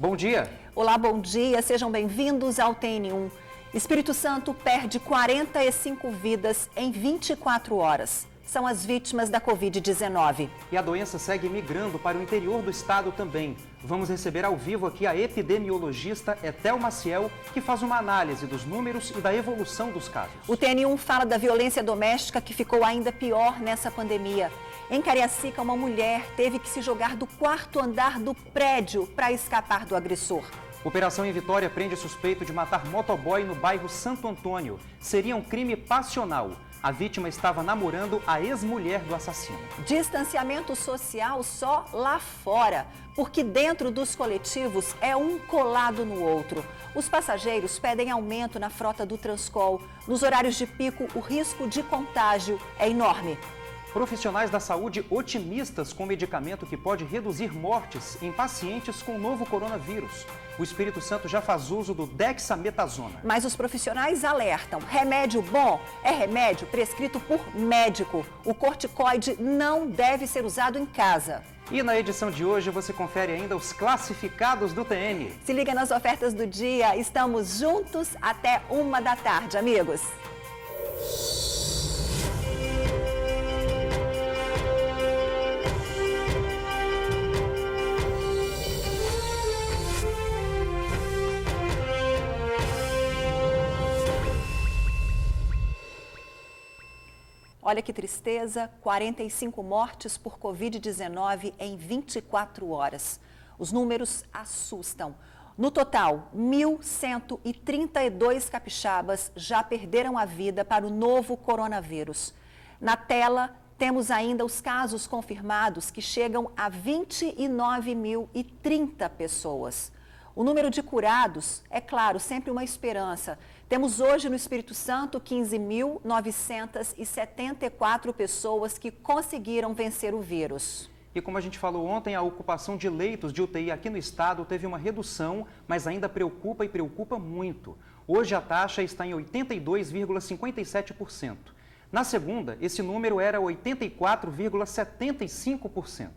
Bom dia. Olá, bom dia. Sejam bem-vindos ao TN1. Espírito Santo perde 45 vidas em 24 horas. São as vítimas da Covid-19. E a doença segue migrando para o interior do estado também. Vamos receber ao vivo aqui a epidemiologista Etel Maciel, que faz uma análise dos números e da evolução dos casos. O TN1 fala da violência doméstica que ficou ainda pior nessa pandemia. Em Cariacica, uma mulher teve que se jogar do quarto andar do prédio para escapar do agressor. Operação em Vitória prende suspeito de matar motoboy no bairro Santo Antônio. Seria um crime passional. A vítima estava namorando a ex-mulher do assassino. Distanciamento social só lá fora, porque dentro dos coletivos é um colado no outro. Os passageiros pedem aumento na frota do Transcol. Nos horários de pico, o risco de contágio é enorme. Profissionais da saúde otimistas com medicamento que pode reduzir mortes em pacientes com o novo coronavírus. O Espírito Santo já faz uso do dexametasona. Mas os profissionais alertam: remédio bom é remédio prescrito por médico. O corticoide não deve ser usado em casa. E na edição de hoje você confere ainda os classificados do TN. Se liga nas ofertas do dia, estamos juntos até 13h, amigos. Olha que tristeza, 45 mortes por Covid-19 em 24 horas. Os números assustam. No total, 1.132 capixabas já perderam a vida para o novo coronavírus. Na tela, temos ainda os casos confirmados que chegam a 29.030 pessoas. O número de curados, é claro, sempre uma esperança. Temos hoje no Espírito Santo 15.974 pessoas que conseguiram vencer o vírus. E como a gente falou ontem, a ocupação de leitos de UTI aqui no estado teve uma redução, mas ainda preocupa e preocupa muito. Hoje a taxa está em 82,57%. Na segunda, esse número era 84,75%.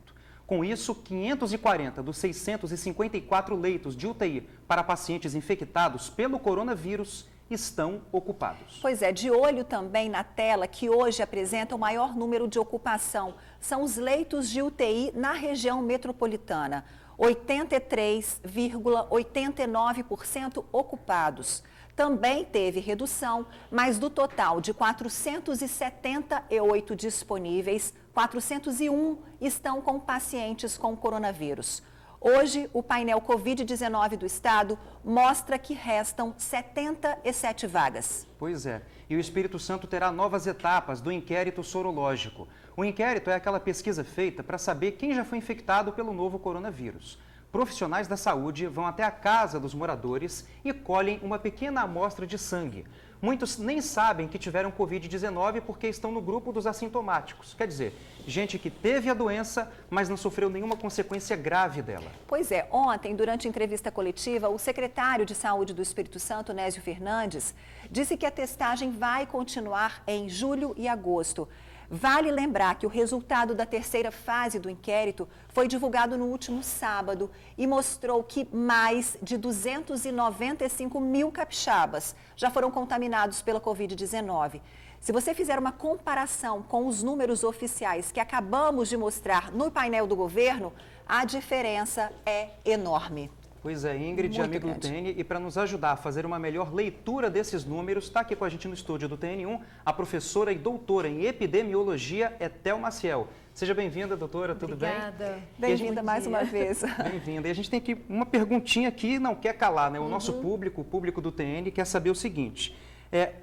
Com isso, 540 dos 654 leitos de UTI para pacientes infectados pelo coronavírus estão ocupados. Pois é, de olho também na tela que hoje apresenta o maior número de ocupação. São os leitos de UTI na região metropolitana. 83,89% ocupados. Também teve redução, mas do total de 478 disponíveis, 401 estão com pacientes com coronavírus. Hoje, o painel Covid-19 do estado mostra que restam 77 vagas. Pois é, e o Espírito Santo terá novas etapas do inquérito sorológico. O inquérito é aquela pesquisa feita para saber quem já foi infectado pelo novo coronavírus. Profissionais da saúde vão até a casa dos moradores e colhem uma pequena amostra de sangue. Muitos nem sabem que tiveram Covid-19 porque estão no grupo dos assintomáticos. Quer dizer, gente que teve a doença, mas não sofreu nenhuma consequência grave dela. Pois é, ontem, durante entrevista coletiva, o secretário de Saúde do Espírito Santo, Nésio Fernandes, disse que a testagem vai continuar em julho e agosto. Vale lembrar que o resultado da terceira fase do inquérito foi divulgado no último sábado e mostrou que mais de 295 mil capixabas já foram contaminados pela Covid-19. Se você fizer uma comparação com os números oficiais que acabamos de mostrar no painel do governo, a diferença é enorme. Pois é, Ingrid, amigo do TN, e para nos ajudar a fazer uma melhor leitura desses números, está aqui com a gente no estúdio do TN1 a professora e doutora em epidemiologia, Etel Maciel. Seja bem-vinda, doutora, tudo bem? Obrigada. Bem-vinda mais uma vez. Bem-vinda. E a gente tem aqui uma perguntinha que não quer calar, né? O nosso público, o público do TN, quer saber o seguinte: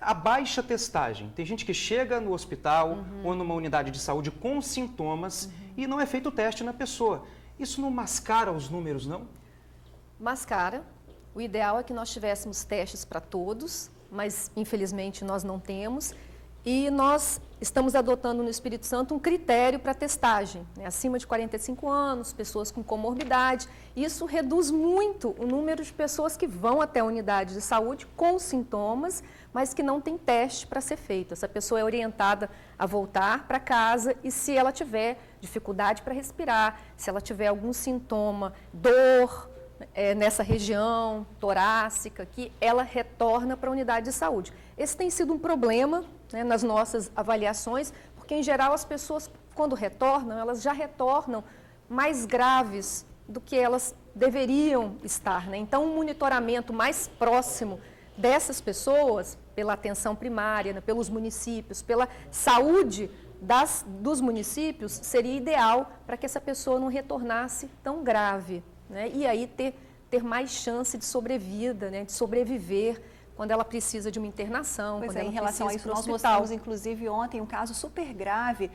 a baixa testagem. Tem gente que chega no hospital ou numa unidade de saúde com sintomas e não é feito o teste na pessoa. Isso não mascara os números, não? Mascara. O ideal é que nós tivéssemos testes para todos, mas infelizmente nós não temos. E nós estamos adotando no Espírito Santo um critério para testagem, né? Acima de 45 anos, pessoas com comorbidade. Isso reduz muito o número de pessoas que vão até a unidade de saúde com sintomas, mas que não tem teste para ser feito. Essa pessoa é orientada a voltar para casa e, se ela tiver dificuldade para respirar, se ela tiver algum sintoma, dor, nessa região torácica, que ela retorna para a unidade de saúde. Esse tem sido um problema, né, nas nossas avaliações, porque em geral as pessoas, quando retornam, elas já retornam mais graves do que elas deveriam estar, né? Então, um monitoramento mais próximo dessas pessoas, pela atenção primária, né, pelos municípios, pela saúde dos municípios, seria ideal para que essa pessoa não retornasse tão grave, né? E aí ter mais chance de sobrevida, né, de sobreviver quando ela precisa de uma internação, Pois quando é, ela em relação a precisa isso, ir para o nós hospital. mostramos, inclusive, ontem um caso super grave,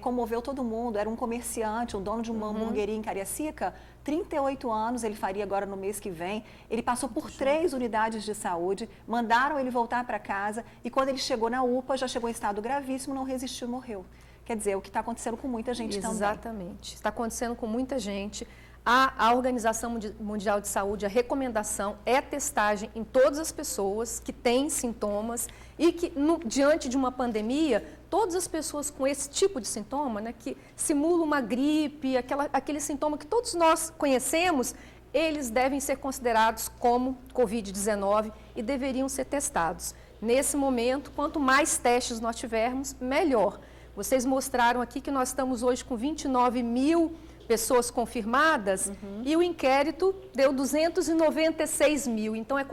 comoveu todo mundo. Era um comerciante, um dono de uma hamburgueria em Cariacica, 38 anos, ele faria agora no mês que vem. Ele passou por 3 unidades de saúde, mandaram ele voltar para casa e quando ele chegou na UPA, já chegou em estado gravíssimo, não resistiu e morreu. Quer dizer, o que está acontecendo com muita gente também. Exatamente, está acontecendo com muita gente. A Organização Mundial de Saúde, a recomendação é testagem em todas as pessoas que têm sintomas e que, diante de uma pandemia, todas as pessoas com esse tipo de sintoma, né, que simula uma gripe, aquele sintoma que todos nós conhecemos, eles devem ser considerados como Covid-19 e deveriam ser testados. Nesse momento, quanto mais testes nós tivermos, melhor. Vocês mostraram aqui que nós estamos hoje com 29 mil pessoas confirmadas e o inquérito deu 296 mil, então é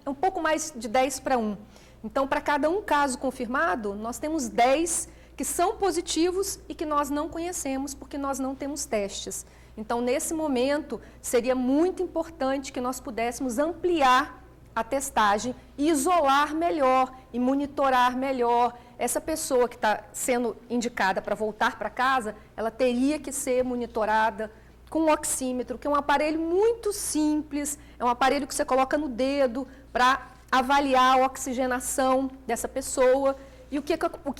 um pouco mais de 10 para 1. Então, para cada um caso confirmado, nós temos 10 que são positivos e que nós não conhecemos porque nós não temos testes. Então, nesse momento, seria muito importante que nós pudéssemos ampliar a testagem e isolar melhor e monitorar melhor. Essa pessoa que está sendo indicada para voltar para casa, ela teria que ser monitorada com um oxímetro, que é um aparelho muito simples, é um aparelho que você coloca no dedo para avaliar a oxigenação dessa pessoa. E o que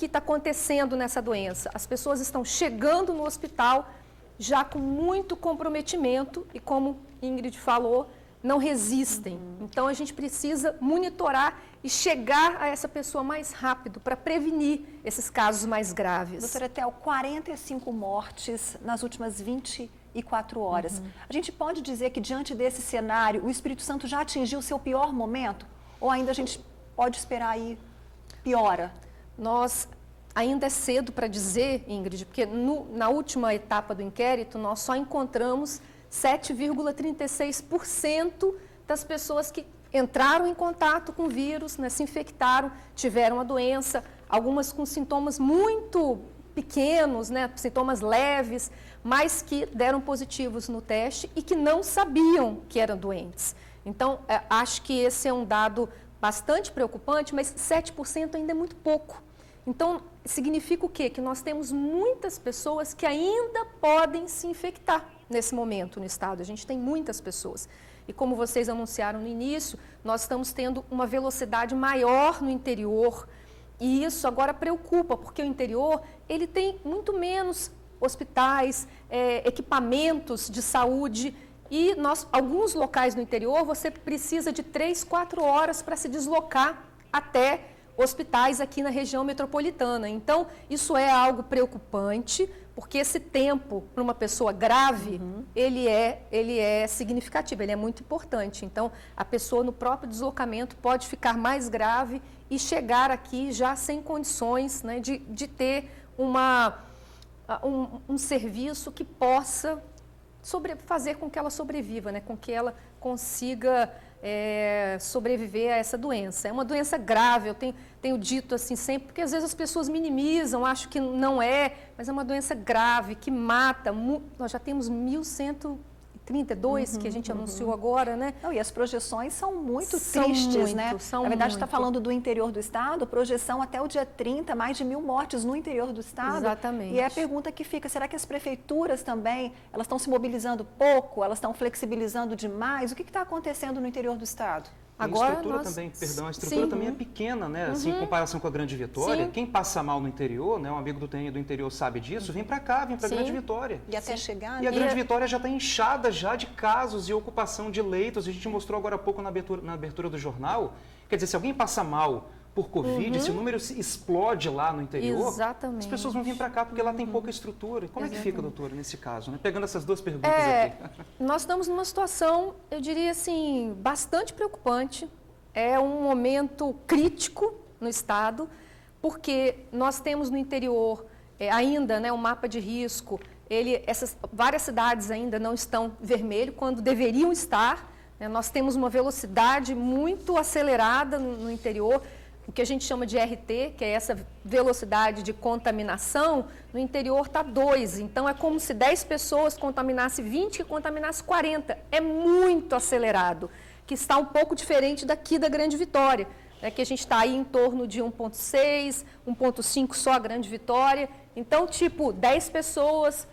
está acontecendo nessa doença? As pessoas estão chegando no hospital já com muito comprometimento e, como Ingrid falou, não resistem. Então, a gente precisa monitorar e chegar a essa pessoa mais rápido para prevenir esses casos mais graves. Doutora Tel, 45 mortes nas últimas 24 horas. A gente pode dizer que, diante desse cenário, o Espírito Santo já atingiu o seu pior momento? Ou ainda a gente pode esperar aí piora? Ainda é cedo para dizer, Ingrid, porque na última etapa do inquérito, nós só encontramos 7,36% das pessoas que entraram em contato com o vírus, né, se infectaram, tiveram a doença, algumas com sintomas muito pequenos, né, sintomas leves, mas que deram positivos no teste e que não sabiam que eram doentes. Então, acho que esse é um dado bastante preocupante, mas 7% ainda é muito pouco. Então, significa o quê? Que nós temos muitas pessoas que ainda podem se infectar nesse momento no estado. A gente tem muitas pessoas. E como vocês anunciaram no início, nós estamos tendo uma velocidade maior no interior. E isso agora preocupa, porque o interior ele tem muito menos hospitais, equipamentos de saúde. E alguns locais no interior, você precisa de 3, 4 horas para se deslocar até hospitais aqui na região metropolitana. Então, isso é algo preocupante, porque esse tempo para uma pessoa grave, ele é significativo, ele é muito importante. Então, a pessoa no próprio deslocamento pode ficar mais grave e chegar aqui já sem condições, né, de ter um serviço que possa fazer com que ela sobreviva, né, com que ela consiga sobreviver a essa doença. É uma doença grave, eu tenho dito assim sempre, porque às vezes as pessoas minimizam, acham que não é, mas é uma doença grave, que mata. Nós já temos 1.132 que a gente anunciou agora, né? Não, e as projeções são muito tristes, né? Na verdade, está falando do interior do estado, projeção até o dia 30, mais de 1.000 mortes no interior do estado. Exatamente. E é a pergunta que fica, será que as prefeituras também, elas estão se mobilizando pouco, elas estão flexibilizando demais? O que está acontecendo no interior do estado? Agora, a estrutura também é pequena, né? Assim, em comparação com a Grande Vitória. Sim. Quem passa mal no interior, né? Um amigo do TN do interior sabe disso, vem para cá, vem para a Grande Vitória. E até chegar... E a Grande Vitória já está inchada já de casos e ocupação de leitos. A gente mostrou agora há pouco na abertura do jornal. Quer dizer, se alguém passa mal por Covid, esse número explode lá no interior, Exatamente. as pessoas vão vir para cá porque lá tem pouca estrutura. Como é que fica, doutora, nesse caso? Né? Pegando essas duas perguntas aqui. Nós estamos numa situação, eu diria assim, bastante preocupante. É um momento crítico no estado, porque nós temos no interior ainda, né, um mapa de risco. Várias cidades ainda não estão vermelho, quando deveriam estar. Né? Nós temos uma velocidade muito acelerada no interior, o que a gente chama de RT, que é essa velocidade de contaminação, no interior está 2. Então, é como se 10 pessoas contaminassem 20 e contaminassem 40. É muito acelerado, que está um pouco diferente daqui da Grande Vitória, né, que a gente está aí em torno de 1,6, 1,5 só a Grande Vitória. Então, tipo, 10 pessoas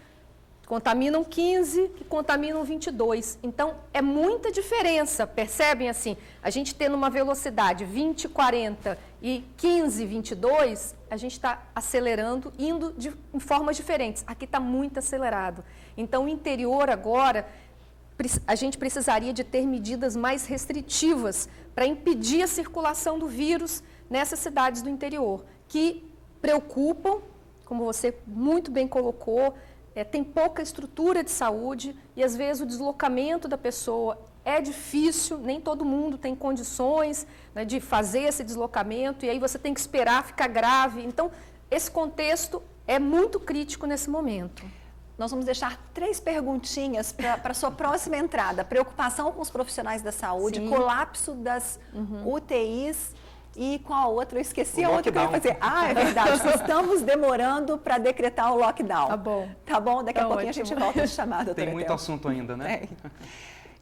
contaminam 15 e contaminam 22. Então, é muita diferença, percebem assim? A gente tendo uma velocidade 20, 40 e 15, 22, a gente está acelerando, indo em formas diferentes. Aqui está muito acelerado. Então, o interior agora, a gente precisaria de ter medidas mais restritivas para impedir a circulação do vírus nessas cidades do interior, que preocupam, como você muito bem colocou, tem pouca estrutura de saúde e, às vezes, o deslocamento da pessoa é difícil, nem todo mundo tem condições, né, de fazer esse deslocamento, e aí você tem que esperar ficar grave. Então, esse contexto é muito crítico nesse momento. Nós vamos deixar 3 perguntinhas para a sua próxima entrada. Preocupação com os profissionais da saúde, Sim. Colapso das UTIs e qual a outra? Eu esqueci a outra que eu ia lockdown. fazer. Ah, é verdade. Estamos demorando para decretar o lockdown. Tá bom. Tá bom? Daqui a Tá pouquinho ótimo. a gente volta a chamar, doutora Tem muito Etel. assunto ainda, né? Tem.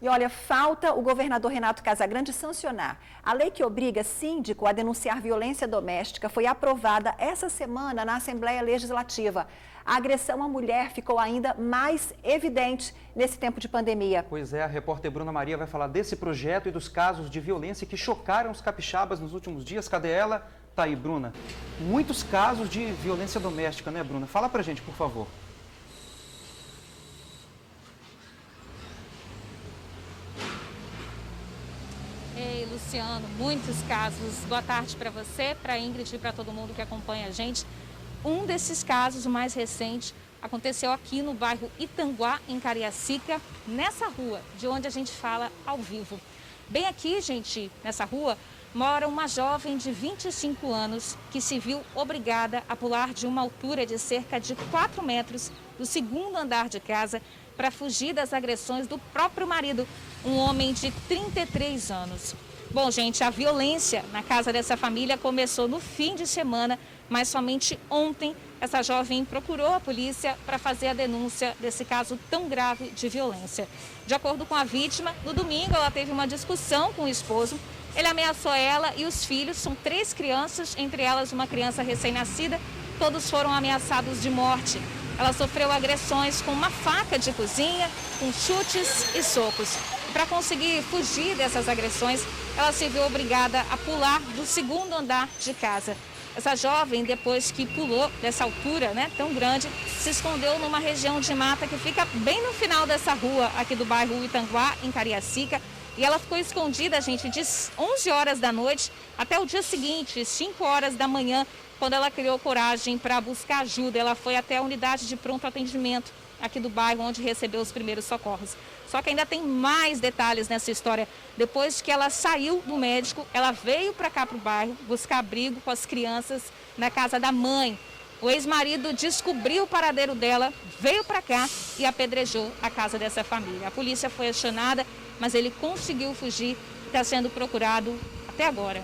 E olha, falta o governador Renato Casagrande sancionar. A lei que obriga síndico a denunciar violência doméstica foi aprovada essa semana na Assembleia Legislativa. A agressão à mulher ficou ainda mais evidente nesse tempo de pandemia. Pois é, a repórter Bruna Maria vai falar desse projeto e dos casos de violência que chocaram os capixabas nos últimos dias. Cadê ela? Tá aí, Bruna. Muitos casos de violência doméstica, né, Bruna? Fala pra gente, por favor. Ei, Luciano, muitos casos. Boa tarde para você, para a Ingrid e para todo mundo que acompanha a gente. Um desses casos, o mais recente, aconteceu aqui no bairro Itanguá, em Cariacica, nessa rua, de onde a gente fala ao vivo. Bem aqui, gente, nessa rua, mora uma jovem de 25 anos que se viu obrigada a pular de uma altura de cerca de 4 metros do 2º andar de casa para fugir das agressões do próprio marido, um homem de 33 anos. Bom, gente, a violência na casa dessa família começou no fim de semana, mas somente ontem essa jovem procurou a polícia para fazer a denúncia desse caso tão grave de violência. De acordo com a vítima, no domingo ela teve uma discussão com o esposo. Ele ameaçou ela e os filhos, são 3 crianças, entre elas uma criança recém-nascida. Todos foram ameaçados de morte. Ela sofreu agressões com uma faca de cozinha, com chutes e socos. Para conseguir fugir dessas agressões, ela se viu obrigada a pular do 2º andar de casa. Essa jovem, depois que pulou dessa altura, né, tão grande, se escondeu numa região de mata que fica bem no final dessa rua, aqui do bairro Itanguá, em Cariacica. E ela ficou escondida, gente, de 11 horas da noite até o dia seguinte, 5 horas da manhã, quando ela criou coragem para buscar ajuda. Ela foi até a unidade de pronto atendimento aqui do bairro, onde recebeu os primeiros socorros. Só que ainda tem mais detalhes nessa história. Depois que ela saiu do médico, ela veio para cá, para o bairro, buscar abrigo com as crianças na casa da mãe. O ex-marido descobriu o paradeiro dela, veio para cá e apedrejou a casa dessa família. A polícia foi acionada, mas ele conseguiu fugir e está sendo procurado até agora.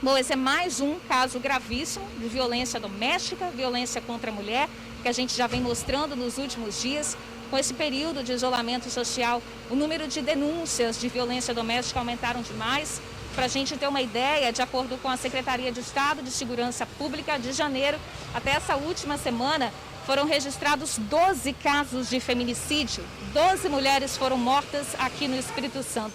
Bom, esse é mais um caso gravíssimo de violência doméstica, violência contra a mulher, que a gente já vem mostrando nos últimos dias. Com esse período de isolamento social, o número de denúncias de violência doméstica aumentaram demais. Para a gente ter uma ideia, de acordo com a Secretaria de Estado de Segurança Pública, de janeiro até essa última semana, foram registrados 12 casos de feminicídio. 12 mulheres foram mortas aqui no Espírito Santo.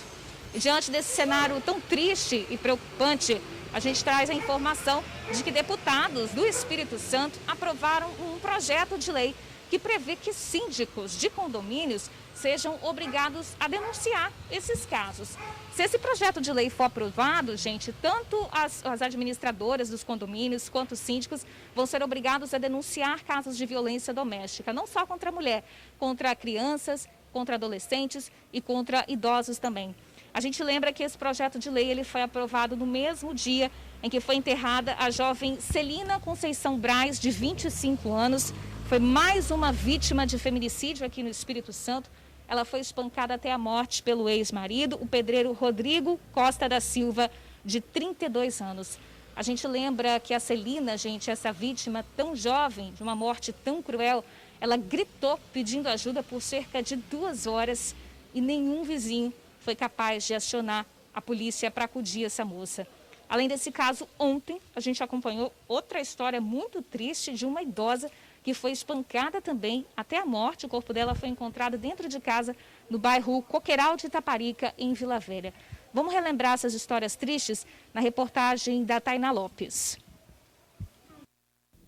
E diante desse cenário tão triste e preocupante, a gente traz a informação de que deputados do Espírito Santo aprovaram um projeto de lei que prevê que síndicos de condomínios sejam obrigados a denunciar esses casos. Se esse projeto de lei for aprovado, gente, tanto as administradoras dos condomínios quanto os síndicos vão ser obrigados a denunciar casos de violência doméstica, não só contra a mulher, contra crianças, contra adolescentes e contra idosos também. A gente lembra que esse projeto de lei ele foi aprovado no mesmo dia em que foi enterrada a jovem Celina Conceição Braz, de 25 anos. Foi mais uma vítima de feminicídio aqui no Espírito Santo. Ela foi espancada até a morte pelo ex-marido, o pedreiro Rodrigo Costa da Silva, de 32 anos. A gente lembra que a Celina, gente, essa vítima tão jovem, de uma morte tão cruel, ela gritou pedindo ajuda por cerca de 2 horas e nenhum vizinho foi capaz de acionar a polícia para acudir essa moça. Além desse caso, ontem a gente acompanhou outra história muito triste de uma idosa que foi espancada também até a morte. O corpo dela foi encontrado dentro de casa no bairro Coqueiral de Itaparica, em Vila Velha. Vamos relembrar essas histórias tristes na reportagem da Tainá Lopes.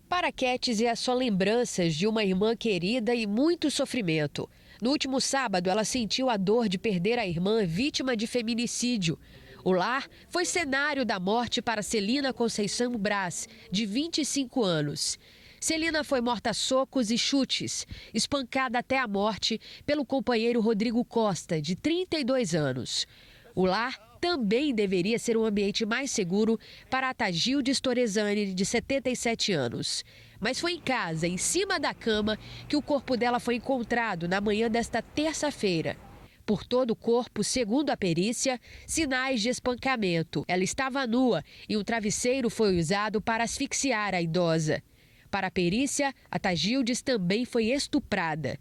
Para Kétis é só lembranças de uma irmã querida e muito sofrimento. No último sábado, ela sentiu a dor de perder a irmã vítima de feminicídio. O lar foi cenário da morte para Celina Conceição Braz, de 25 anos. Celina foi morta a socos e chutes, espancada até a morte pelo companheiro Rodrigo Costa, de 32 anos. O lar também deveria ser um ambiente mais seguro para a Tagilde Storezani, de 77 anos. Mas foi em casa, em cima da cama, que o corpo dela foi encontrado na manhã desta terça-feira. Por todo o corpo, segundo a perícia, sinais de espancamento. Ela estava nua e um travesseiro foi usado para asfixiar a idosa. Para a perícia, a Tagildes também foi estuprada.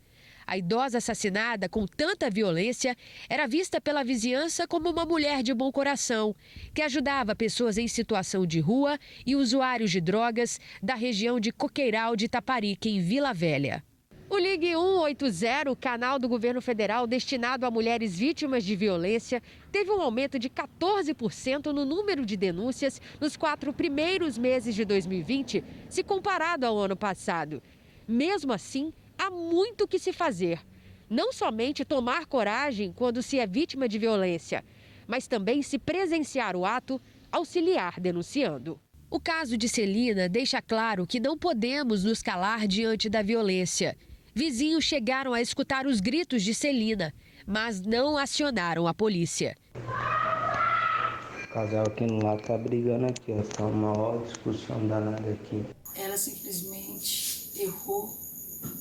A idosa assassinada com tanta violência era vista pela vizinhança como uma mulher de bom coração, que ajudava pessoas em situação de rua e usuários de drogas da região de Coqueiral de Itaparica, em Vila Velha. O Ligue 180, canal do governo federal destinado a mulheres vítimas de violência, teve um aumento de 14% no número de denúncias nos 4 primeiros meses de 2020, se comparado ao ano passado. Mesmo assim, há muito que se fazer. Não somente tomar coragem quando se é vítima de violência, mas também se presenciar o ato, auxiliar denunciando. O caso de Celina deixa claro que não podemos nos calar diante da violência. Vizinhos chegaram a escutar os gritos de Celina, mas não acionaram a polícia. O casal aqui no lado tá brigando aqui, ó. Tá uma hora discussão danada aqui. Ela simplesmente errou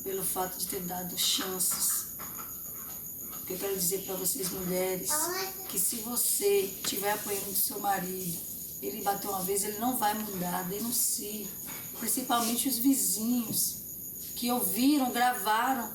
pelo fato de ter dado chances. O que eu quero dizer para vocês, mulheres, que se você estiver apoiando o seu marido, ele bateu uma vez, ele não vai mudar, denuncie. Principalmente os vizinhos que ouviram, gravaram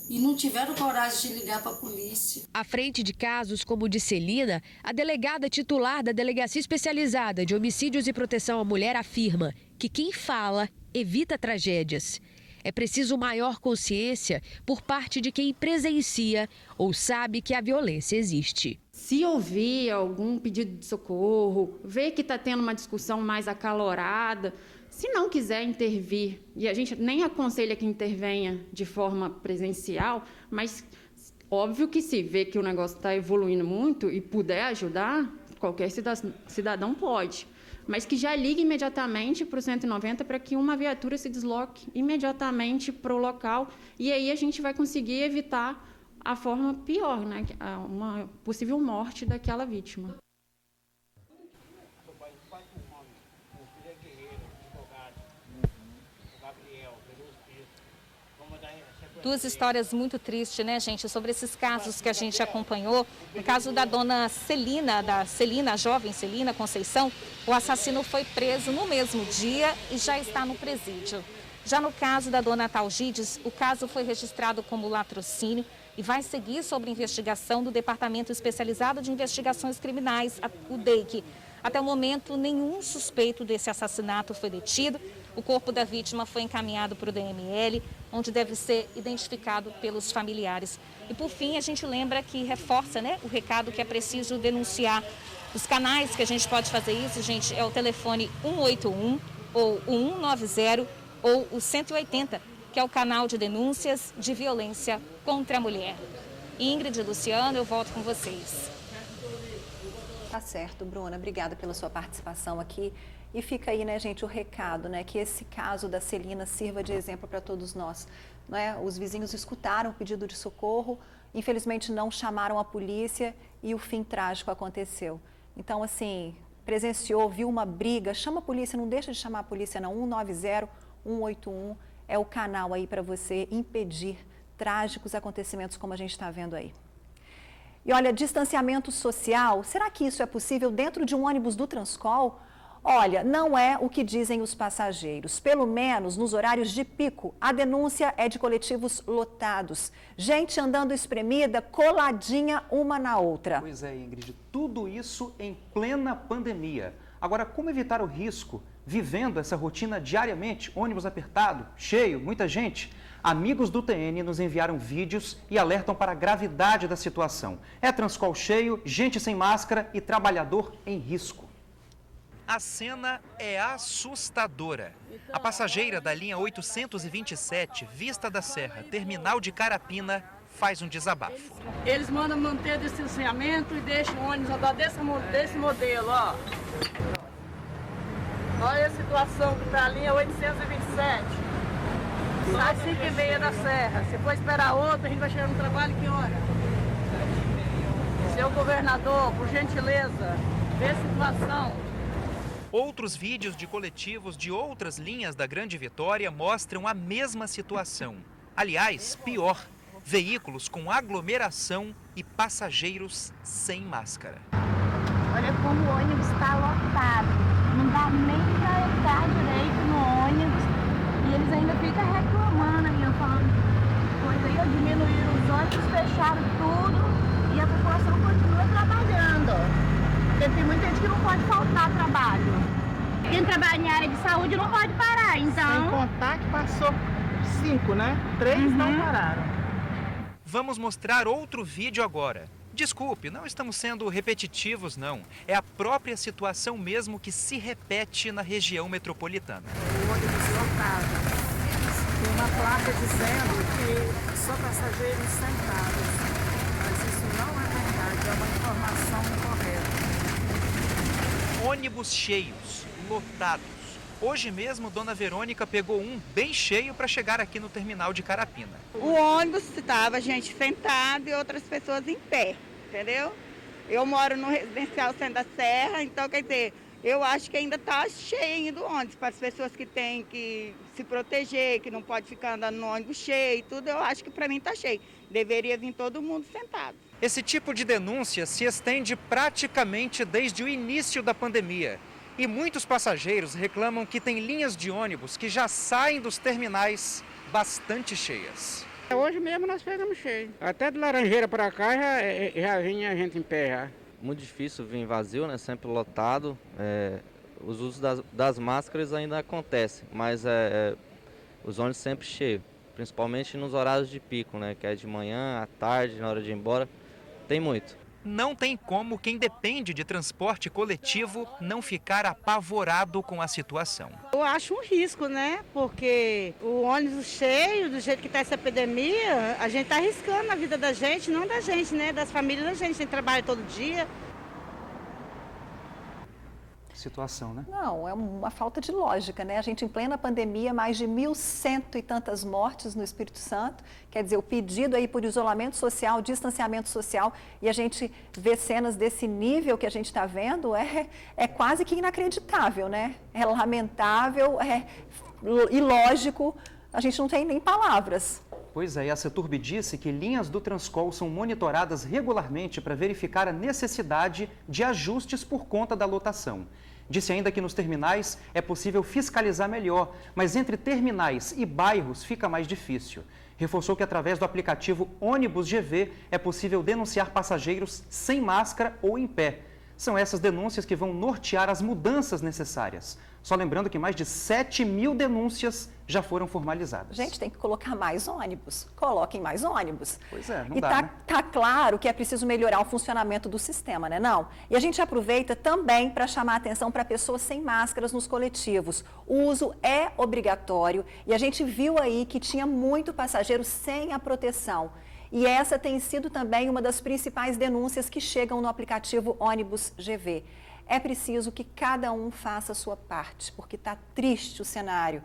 e não tiveram coragem de ligar para a polícia. À frente de casos como o de Celina, a delegada titular da Delegacia Especializada de Homicídios e Proteção à Mulher afirma que quem fala evita tragédias. É preciso maior consciência por parte de quem presencia ou sabe que a violência existe. Se ouvir algum pedido de socorro, ver que está tendo uma discussão mais acalorada, se não quiser intervir, e a gente nem aconselha que intervenha de forma presencial, mas óbvio que se vê que o negócio está evoluindo muito e puder ajudar, qualquer cidadão pode. Mas que já ligue imediatamente para o 190 para que uma viatura se desloque imediatamente para o local. E aí a gente vai conseguir evitar a forma pior, né? Uma possível morte daquela vítima. Duas histórias muito tristes, né, gente, sobre esses casos que a gente acompanhou. No caso da dona Celina, a jovem Celina Conceição, o assassino foi preso no mesmo dia e já está no presídio. Já no caso da dona Tagildes, o caso foi registrado como latrocínio e vai seguir sob investigação do Departamento Especializado de Investigações Criminais, o DEIC. Até o momento, nenhum suspeito desse assassinato foi detido. O corpo da vítima foi encaminhado para o DML, onde deve ser identificado pelos familiares. E, por fim, a gente lembra que reforça, né, o recado que é preciso denunciar. Os canais que a gente pode fazer isso, gente, é o telefone 181 ou o 190 ou o 180. que é o canal de denúncias de violência contra a mulher. Ingrid e Luciano, eu volto com vocês. Tá certo, Bruna. Obrigada pela sua participação aqui. E fica aí, né, gente, o recado, né, que esse caso da Celina sirva de exemplo para todos nós. Não é? Os vizinhos escutaram o pedido de socorro, infelizmente não chamaram a polícia e o fim trágico aconteceu. Então, assim, presenciou, viu uma briga, chama a polícia, não deixa de chamar a polícia não, 190, 181 é o canal aí para você impedir trágicos acontecimentos como a gente está vendo aí. E olha, distanciamento social, será que isso é possível dentro de um ônibus do Transcol? Olha, não é o que dizem os passageiros. Pelo menos nos horários de pico, a denúncia é de coletivos lotados. Gente andando espremida, coladinha uma na outra. Pois é, Ingrid, tudo isso em plena pandemia. Agora, como evitar o risco vivendo essa rotina diariamente? Ônibus apertado, cheio, muita gente? Amigos do TN nos enviaram vídeos e alertam para a gravidade da situação. É Transcol cheio, gente sem máscara e trabalhador em risco. A cena é assustadora. A passageira da linha 827, Vista da Serra, terminal de Carapina, faz um desabafo. Eles mandam manter distanciamento e deixam o ônibus andar desse modelo, ó. Olha a situação que está a linha 827. Sai 5h30 da Serra. Se for esperar outra, a gente vai chegar no trabalho que hora? Seu governador, por gentileza, vê a situação. Outros vídeos de coletivos de outras linhas da Grande Vitória mostram a mesma situação. Aliás, pior, veículos com aglomeração e passageiros sem máscara. Olha como o ônibus está lotado. Não dá nem para entrar direito no ônibus. E eles ainda ficam reclamando aí, falando coisa aí, diminuíram os ônibus, fecharam tudo e a população continua trabalhando. Porque tem muita gente que não pode faltar trabalho. Quem trabalha em área de saúde não pode parar, então... Sem contar que passou 5, né? 3 não pararam. Vamos mostrar outro vídeo agora. Desculpe, não estamos sendo repetitivos, não. É a própria situação mesmo que se repete na região metropolitana. O ônibus lotado. Tem uma placa dizendo que só passageiros sentados. Mas isso não é verdade, é uma informação incorreta. Ônibus cheios, lotados. Hoje mesmo, Dona Verônica pegou um bem cheio para chegar aqui no terminal de Carapina. O ônibus estava gente sentada e outras pessoas em pé, entendeu? Eu moro no residencial Centro da Serra, então, quer dizer, eu acho que ainda está cheio do ônibus. Para as pessoas que têm que se proteger, que não pode ficar andando no ônibus cheio e tudo, eu acho que para mim está cheio. Deveria vir todo mundo sentado. Esse tipo de denúncia se estende praticamente desde o início da pandemia. E muitos passageiros reclamam que tem linhas de ônibus que já saem dos terminais bastante cheias. Hoje mesmo nós pegamos cheio. Até de Laranjeira para cá já vinha a gente em pé já. Muito difícil vir vazio, né? Sempre lotado. Os usos das máscaras ainda acontecem, mas os ônibus sempre cheios. Principalmente nos horários de pico, né? Que é de manhã, à tarde, na hora de ir embora. Tem muito. Não tem como quem depende de transporte coletivo não ficar apavorado com a situação. Eu acho um risco, né? Porque o ônibus cheio, do jeito que está essa epidemia, a gente está arriscando a vida da gente, não da gente, né? Das famílias da gente, a gente trabalha todo dia. Situação, né? Não, é uma falta de lógica, né? A gente em plena pandemia, mais de 1.100 e tantas mortes no Espírito Santo, quer dizer, o pedido aí por isolamento social, distanciamento social, e a gente vê cenas desse nível que a gente está vendo, é quase que inacreditável, né? É lamentável, é ilógico, a gente não tem nem palavras. Pois é, e a Ceturb disse que linhas do Transcol são monitoradas regularmente para verificar a necessidade de ajustes por conta da lotação. Disse ainda que nos terminais é possível fiscalizar melhor, mas entre terminais e bairros fica mais difícil. Reforçou que através do aplicativo Ônibus GV é possível denunciar passageiros sem máscara ou em pé. São essas denúncias que vão nortear as mudanças necessárias. Só lembrando que mais de 7.000 denúncias já foram formalizadas. Gente, tem que colocar mais ônibus. Coloquem mais ônibus. Pois é, não e dá, né? tá claro que é preciso melhorar o funcionamento do sistema, né não? E a gente aproveita também para chamar a atenção para pessoas sem máscaras nos coletivos. O uso é obrigatório e a gente viu aí que tinha muito passageiro sem a proteção. E essa tem sido também uma das principais denúncias que chegam no aplicativo Ônibus GV. É preciso que cada um faça a sua parte, porque está triste o cenário.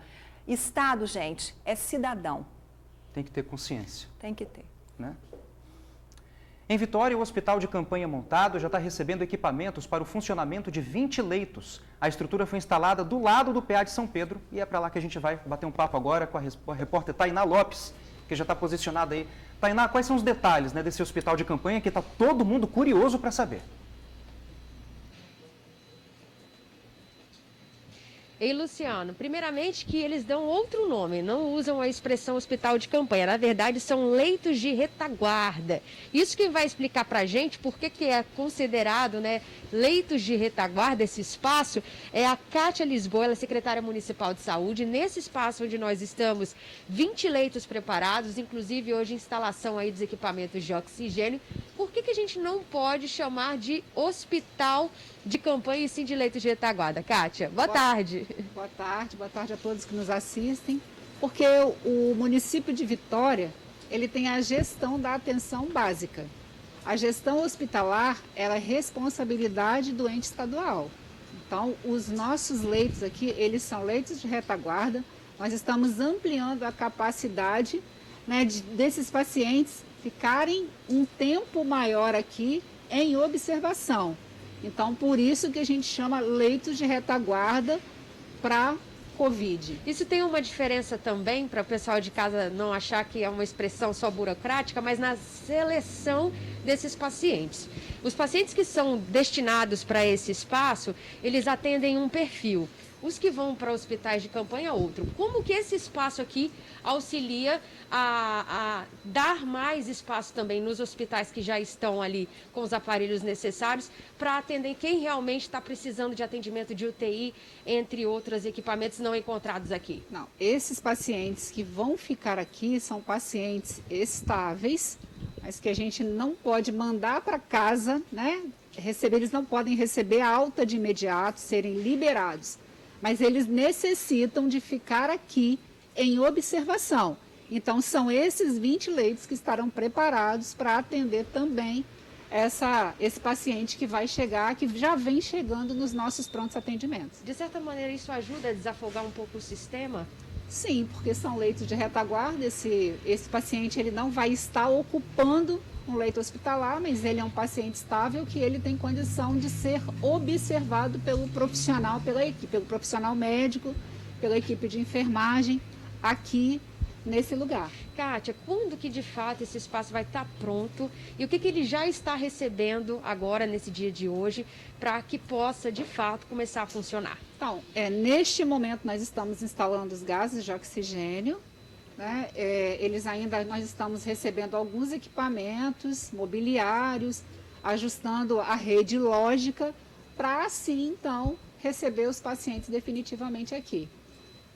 Estado, gente, é cidadão. Tem que ter consciência. Tem que ter. Né? Em Vitória, o hospital de campanha montado já está recebendo equipamentos para o funcionamento de 20 leitos. A estrutura foi instalada do lado do PA de São Pedro e é para lá que a gente vai bater um papo agora com a repórter Tainá Lopes, que já está posicionada aí. Tainá, quais são os detalhes, né, desse hospital de campanha que está todo mundo curioso para saber? Ei, Luciano, primeiramente que eles dão outro nome, não usam a expressão hospital de campanha, na verdade são leitos de retaguarda. Isso que vai explicar pra gente por que é considerado, né, leitos de retaguarda, esse espaço, é a Kátia Lisboa, ela é secretária municipal de saúde. Nesse espaço onde nós estamos, 20 leitos preparados, inclusive hoje instalação aí dos equipamentos de oxigênio. Por que a gente não pode chamar de hospital de campanha e sim de leitos de retaguarda? Kátia, boa tarde. Boa tarde a todos que nos assistem. Porque o município de Vitória, ele tem a gestão da atenção básica. A gestão hospitalar, ela é responsabilidade do ente estadual. Então, os nossos leitos aqui, eles são leitos de retaguarda. Nós estamos ampliando a capacidade, né, desses pacientes ficarem um tempo maior aqui em observação. Então, por isso que a gente chama leitos de retaguarda para Covid. Isso tem uma diferença também para o pessoal de casa não achar que é uma expressão só burocrática, mas na seleção desses pacientes. Os pacientes que são destinados para esse espaço, eles atendem um perfil. Os que vão para hospitais de campanha, outro. Como que esse espaço aqui auxilia a dar mais espaço também nos hospitais que já estão ali com os aparelhos necessários para atender quem realmente está precisando de atendimento de UTI, entre outros equipamentos não encontrados aqui? Não, esses pacientes que vão ficar aqui são pacientes estáveis, mas que a gente não pode mandar para casa, né? Eles não podem receber alta de imediato, serem liberados. Mas eles necessitam de ficar aqui em observação. Então, são esses 20 leitos que estarão preparados para atender também esse paciente que vai chegar, que já vem chegando nos nossos prontos atendimentos. De certa maneira, isso ajuda a desafogar um pouco o sistema? Sim, porque são leitos de retaguarda. Esse paciente ele não vai estar ocupando um leito hospitalar, mas ele é um paciente estável que ele tem condição de ser observado pelo profissional, pelo profissional médico, pela equipe de enfermagem aqui nesse lugar. Kátia, quando que de fato esse espaço vai estar pronto e o que ele já está recebendo agora nesse dia de hoje para que possa de fato começar a funcionar? Então, neste momento nós estamos instalando os gases de oxigênio. Né? Nós estamos recebendo alguns equipamentos mobiliários, ajustando a rede lógica para assim, então, receber os pacientes definitivamente aqui.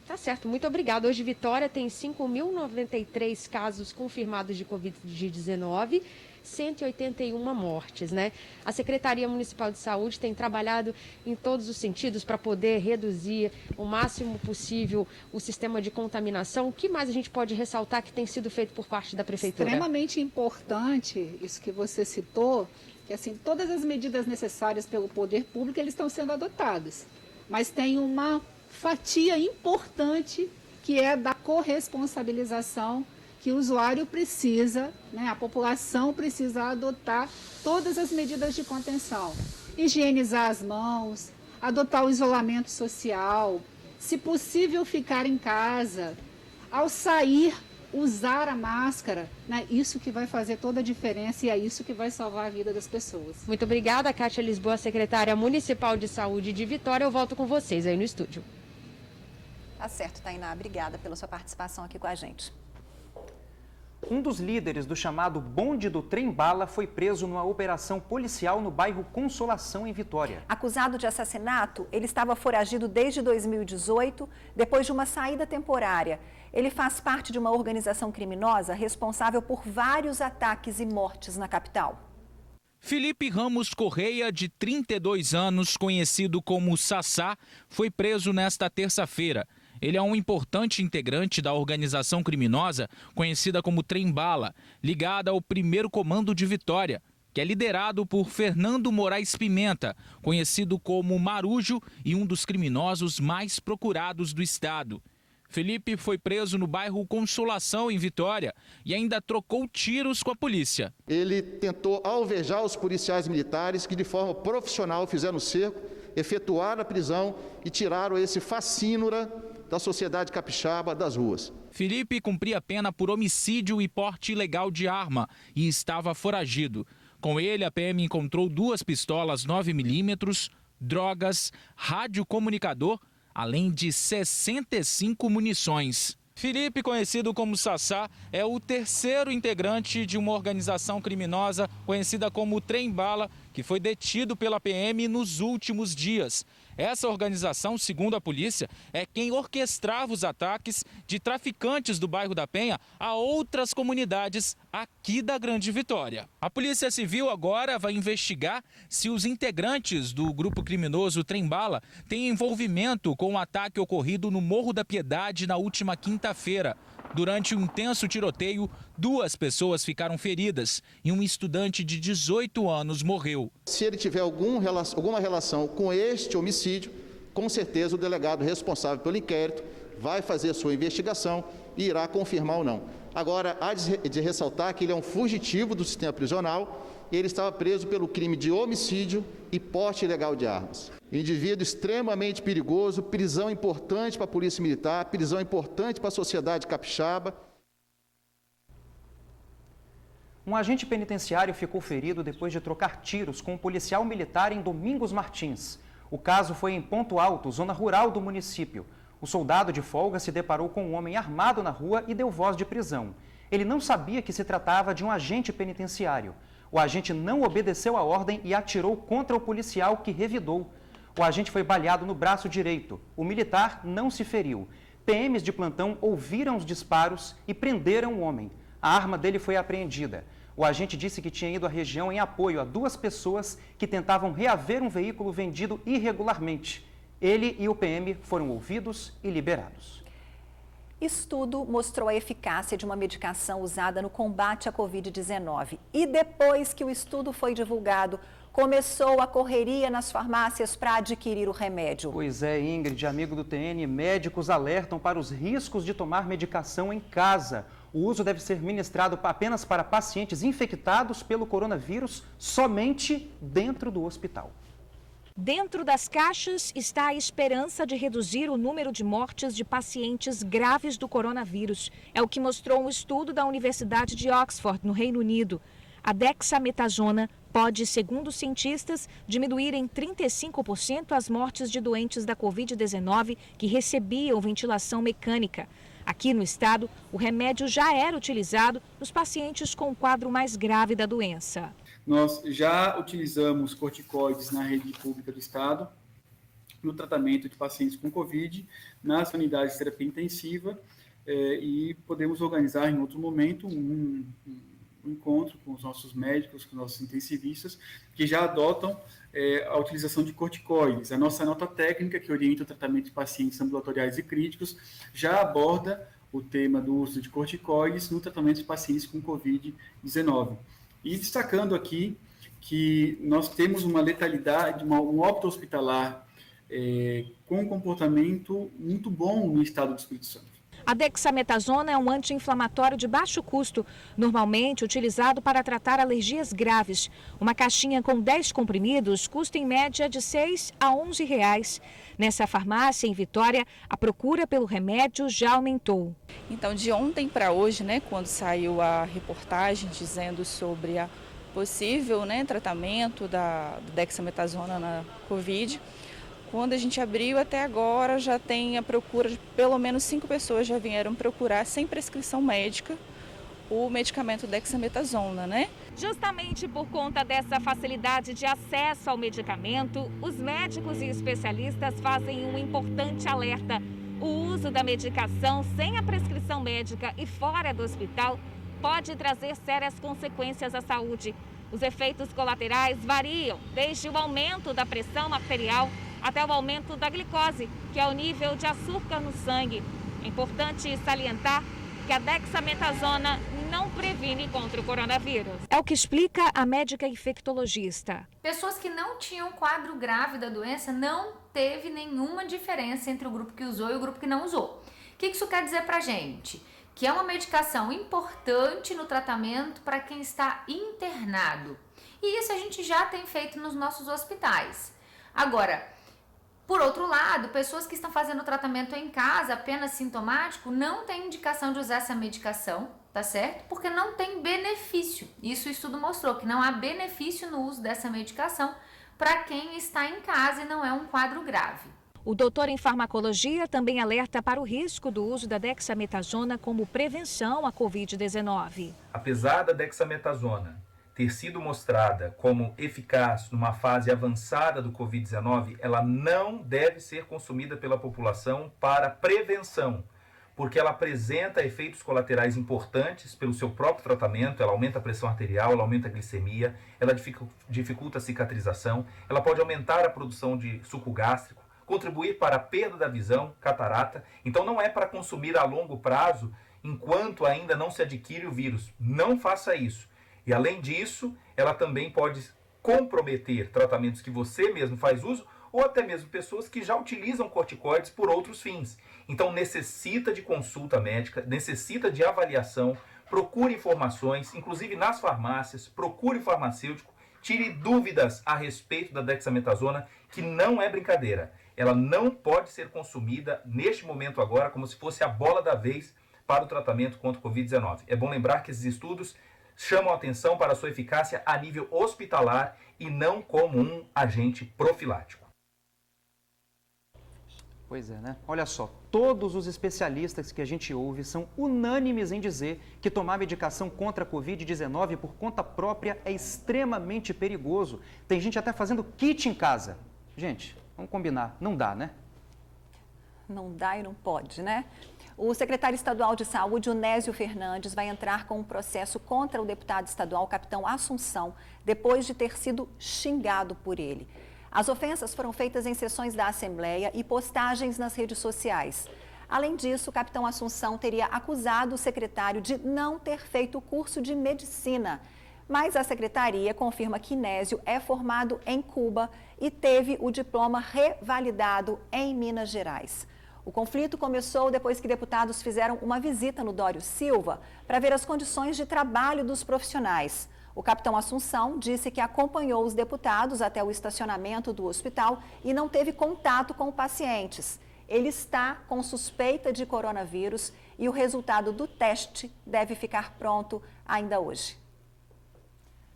Tá certo, muito obrigada. Hoje Vitória tem 5.093 casos confirmados de Covid-19, 181 mortes, né? A Secretaria Municipal de Saúde tem trabalhado em todos os sentidos para poder reduzir o máximo possível o sistema de contaminação. O que mais a gente pode ressaltar que tem sido feito por parte da Prefeitura? Extremamente importante isso que você citou, que assim, todas as medidas necessárias pelo poder público, eles estão sendo adotadas. Mas tem uma fatia importante que é da corresponsabilização que o usuário precisa, né, a população precisa adotar todas as medidas de contenção. Higienizar as mãos, adotar o isolamento social, se possível ficar em casa, ao sair, usar a máscara, né, isso que vai fazer toda a diferença e é isso que vai salvar a vida das pessoas. Muito obrigada, Kátia Lisboa, secretária municipal de saúde de Vitória. Eu volto com vocês aí no estúdio. Tá certo, Tainá. Obrigada pela sua participação aqui com a gente. Um dos líderes do chamado bonde do trem-bala foi preso numa operação policial no bairro Consolação, em Vitória. Acusado de assassinato, ele estava foragido desde 2018, depois de uma saída temporária. Ele faz parte de uma organização criminosa responsável por vários ataques e mortes na capital. Felipe Ramos Correia, de 32 anos, conhecido como Sassá, foi preso nesta terça-feira. Ele é um importante integrante da organização criminosa conhecida como Trem-Bala, ligada ao 1º Comando de Vitória, que é liderado por Fernando Moraes Pimenta, conhecido como Marujo e um dos criminosos mais procurados do estado. Felipe foi preso no bairro Consolação, em Vitória, e ainda trocou tiros com a polícia. Ele tentou alvejar os policiais militares que, de forma profissional, fizeram o cerco, efetuaram a prisão e tiraram esse facínora da sociedade capixaba das ruas. Felipe cumpria pena por homicídio e porte ilegal de arma e estava foragido. Com ele, a PM encontrou 2 pistolas 9mm, drogas, radiocomunicador, além de 65 munições. Felipe, conhecido como Sassá, é o 3º integrante de uma organização criminosa conhecida como Trem-Bala, que foi detido pela PM nos últimos dias. Essa organização, segundo a polícia, é quem orquestrava os ataques de traficantes do bairro da Penha a outras comunidades aqui da Grande Vitória. A Polícia Civil agora vai investigar se os integrantes do grupo criminoso Trem-Bala têm envolvimento com o ataque ocorrido no Morro da Piedade na última quinta-feira. Durante um intenso tiroteio, 2 pessoas ficaram feridas e um estudante de 18 anos morreu. Se ele tiver alguma relação com este homicídio, com certeza o delegado responsável pelo inquérito vai fazer a sua investigação e irá confirmar ou não. Agora, há de ressaltar que ele é um fugitivo do sistema prisional e ele estava preso pelo crime de homicídio e porte ilegal de armas. Indivíduo extremamente perigoso, prisão importante para a Polícia Militar, prisão importante para a sociedade capixaba. Um agente penitenciário ficou ferido depois de trocar tiros com um policial militar em Domingos Martins. O caso foi em Ponto Alto, zona rural do município. O soldado de folga se deparou com um homem armado na rua e deu voz de prisão. Ele não sabia que se tratava de um agente penitenciário. O agente não obedeceu a ordem e atirou contra o policial, que revidou. O agente foi baleado no braço direito. O militar não se feriu. PMs de plantão ouviram os disparos e prenderam o homem. A arma dele foi apreendida. O agente disse que tinha ido à região em apoio a 2 pessoas que tentavam reaver um veículo vendido irregularmente. Ele e o PM foram ouvidos e liberados. Estudo mostrou a eficácia de uma medicação usada no combate à Covid-19. E depois que o estudo foi divulgado, começou a correria nas farmácias para adquirir o remédio. Pois é, Ingrid, amigo do TN, médicos alertam para os riscos de tomar medicação em casa. O uso deve ser ministrado apenas para pacientes infectados pelo coronavírus, somente dentro do hospital. Dentro das caixas está a esperança de reduzir o número de mortes de pacientes graves do coronavírus. É o que mostrou um estudo da Universidade de Oxford, no Reino Unido. A dexametasona pode, segundo os cientistas, diminuir em 35% as mortes de doentes da Covid-19 que recebiam ventilação mecânica. Aqui no estado, o remédio já era utilizado nos pacientes com o quadro mais grave da doença. Nós já utilizamos corticoides na rede pública do estado, no tratamento de pacientes com Covid, nas unidades de terapia intensiva, e podemos organizar em outro momento um encontro com os nossos médicos, com os nossos intensivistas, que já adotam a utilização de corticoides. A nossa nota técnica, que orienta o tratamento de pacientes ambulatoriais e críticos, já aborda o tema do uso de corticoides no tratamento de pacientes com Covid-19. E destacando aqui que nós temos uma letalidade, um óbito hospitalar com um comportamento muito bom no estado do Espírito Santo. A dexametasona é um anti-inflamatório de baixo custo, normalmente utilizado para tratar alergias graves. Uma caixinha com 10 comprimidos custa em média de R$ 6 a R$ 11. Nessa farmácia em Vitória, a procura pelo remédio já aumentou. Então, de ontem para hoje, quando saiu a reportagem dizendo sobre a possível tratamento da dexametasona na Covid, quando a gente abriu até agora, já tem a procura de pelo menos 5 pessoas já vieram procurar sem prescrição médica o medicamento dexametasona, né? Justamente por conta dessa facilidade de acesso ao medicamento, os médicos e especialistas fazem um importante alerta. O uso da medicação sem a prescrição médica e fora do hospital pode trazer sérias consequências à saúde. Os efeitos colaterais variam desde o aumento da pressão arterial até o aumento da glicose, que é o nível de açúcar no sangue. É importante salientar que a dexametasona não previne contra o coronavírus. É o que explica a médica infectologista. Pessoas que não tinham quadro grave da doença, não teve nenhuma diferença entre o grupo que usou e o grupo que não usou. O que isso quer dizer pra gente? Que é uma medicação importante no tratamento para quem está internado. E isso a gente já tem feito nos nossos hospitais. Agora, por outro lado, pessoas que estão fazendo tratamento em casa, apenas sintomático, não tem indicação de usar essa medicação, tá certo? Porque não tem benefício. Isso o estudo mostrou, que não há benefício no uso dessa medicação para quem está em casa e não é um quadro grave. O doutor em farmacologia também alerta para o risco do uso da dexametasona como prevenção à Covid-19. Apesar da dexametasona ter sido mostrada como eficaz numa fase avançada do Covid-19, ela não deve ser consumida pela população para prevenção, porque ela apresenta efeitos colaterais importantes pelo seu próprio tratamento. Ela aumenta a pressão arterial, ela aumenta a glicemia, ela dificulta a cicatrização, ela pode aumentar a produção de suco gástrico, contribuir para a perda da visão, catarata. Então não é para consumir a longo prazo, enquanto ainda não se adquire o vírus. Não faça isso. E além disso, ela também pode comprometer tratamentos que você mesmo faz uso, ou até mesmo pessoas que já utilizam corticoides por outros fins. Então necessita de consulta médica, necessita de avaliação, procure informações, inclusive nas farmácias, procure farmacêutico, tire dúvidas a respeito da dexametasona, que não é brincadeira. Ela não pode ser consumida neste momento agora como se fosse a bola da vez para o tratamento contra o Covid-19. É bom lembrar que esses estudos chamam atenção para a sua eficácia a nível hospitalar e não como um agente profilático. Pois é, né? Olha só, todos os especialistas que a gente ouve são unânimes em dizer que tomar medicação contra a Covid-19 por conta própria é extremamente perigoso. Tem gente até fazendo kit em casa. Gente, vamos combinar, não dá, né? Não dá e não pode, né? O secretário estadual de saúde, o Nésio Fernandes, vai entrar com um processo contra o deputado estadual, capitão Assunção, depois de ter sido xingado por ele. As ofensas foram feitas em sessões da Assembleia e postagens nas redes sociais. Além disso, o capitão Assunção teria acusado o secretário de não ter feito o curso de medicina. Mas a secretaria confirma que Nésio é formado em Cuba e teve o diploma revalidado em Minas Gerais. O conflito começou depois que deputados fizeram uma visita no Dório Silva para ver as condições de trabalho dos profissionais. O capitão Assunção disse que acompanhou os deputados até o estacionamento do hospital e não teve contato com pacientes. Ele está com suspeita de coronavírus e o resultado do teste deve ficar pronto ainda hoje.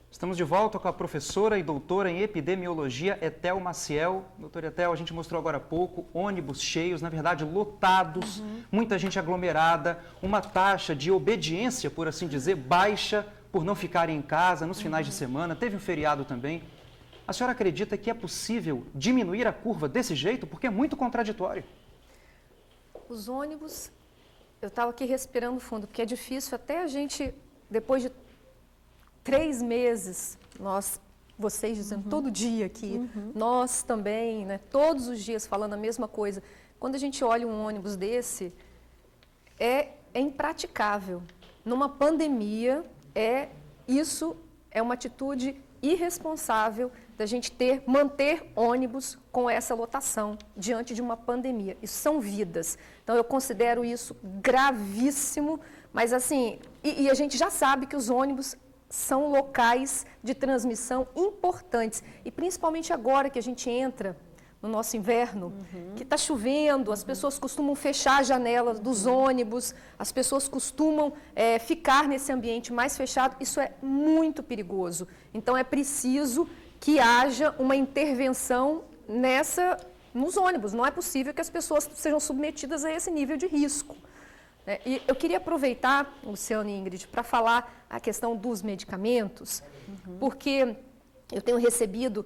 Estamos de volta com a professora e doutora em epidemiologia, Etel Maciel. Doutora Etel, a gente mostrou agora há pouco ônibus cheios, na verdade lotados, muita gente aglomerada, uma taxa de obediência, por assim dizer, baixa por não ficarem em casa nos finais de semana. Teve um feriado também. A senhora acredita que é possível diminuir a curva desse jeito? Porque é muito contraditório. Os ônibus, eu estava aqui respirando fundo, porque é difícil até a gente, depois de 3 meses, vocês dizendo todo dia aqui, nós também, né, todos os dias falando a mesma coisa. Quando a gente olha um ônibus desse, é impraticável. Numa pandemia, isso é uma atitude irresponsável da gente manter ônibus com essa lotação diante de uma pandemia. Isso são vidas. Então, eu considero isso gravíssimo, mas assim, e a gente já sabe que os ônibus são locais de transmissão importantes. E principalmente agora que a gente entra no nosso inverno, que está chovendo, as pessoas costumam fechar as janelas dos ônibus, as pessoas costumam ficar nesse ambiente mais fechado. Isso é muito perigoso. Então, é preciso que haja uma intervenção nos ônibus. Não é possível que as pessoas sejam submetidas a esse nível de risco. E eu queria aproveitar, Luciano e Ingrid, para falar a questão dos medicamentos, porque eu tenho recebido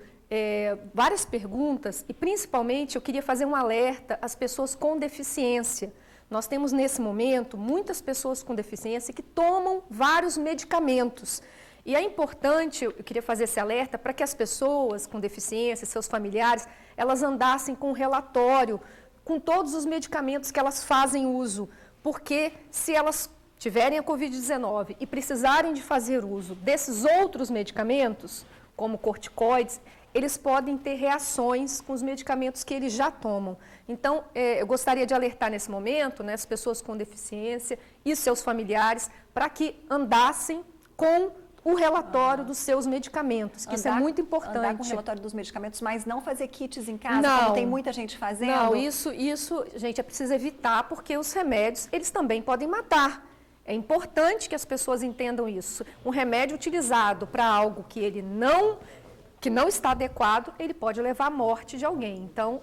várias perguntas e, principalmente, eu queria fazer um alerta às pessoas com deficiência. Nós temos, nesse momento, muitas pessoas com deficiência que tomam vários medicamentos. E é importante, eu queria fazer esse alerta, para que as pessoas com deficiência, seus familiares, elas andassem com um relatório com todos os medicamentos que elas fazem uso. Porque se elas tiverem a Covid-19 e precisarem de fazer uso desses outros medicamentos, como corticoides, eles podem ter reações com os medicamentos que eles já tomam. Então, eu gostaria de alertar nesse momento, né, as pessoas com deficiência e seus familiares, para que andassem com o relatório dos seus medicamentos, que isso é muito importante. Andar com o relatório dos medicamentos, mas não fazer kits em casa, como tem muita gente fazendo. Não, isso, gente, é preciso evitar, porque os remédios, eles também podem matar. É importante que as pessoas entendam isso. Um remédio utilizado para algo que ele não está adequado, ele pode levar à morte de alguém. Então,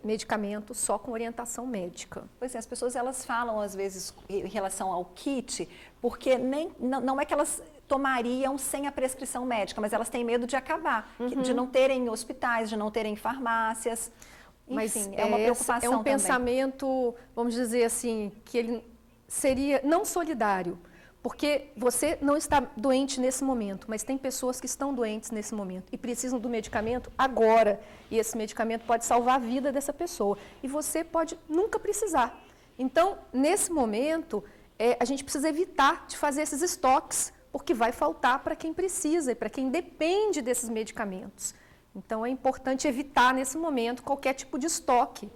medicamento só com orientação médica. Pois é, as pessoas elas falam às vezes em relação ao kit, porque não é que elas tomariam sem a prescrição médica, mas elas têm medo de acabar, de não terem hospitais, de não terem farmácias. Enfim, mas é uma preocupação é um também. Pensamento, vamos dizer assim, que ele seria não solidário, porque você não está doente nesse momento, mas tem pessoas que estão doentes nesse momento e precisam do medicamento agora. E esse medicamento pode salvar a vida dessa pessoa. E você pode nunca precisar. Então, nesse momento, a gente precisa evitar de fazer esses estoques, porque vai faltar para quem precisa e para quem depende desses medicamentos. Então, é importante evitar, nesse momento, qualquer tipo de estoque.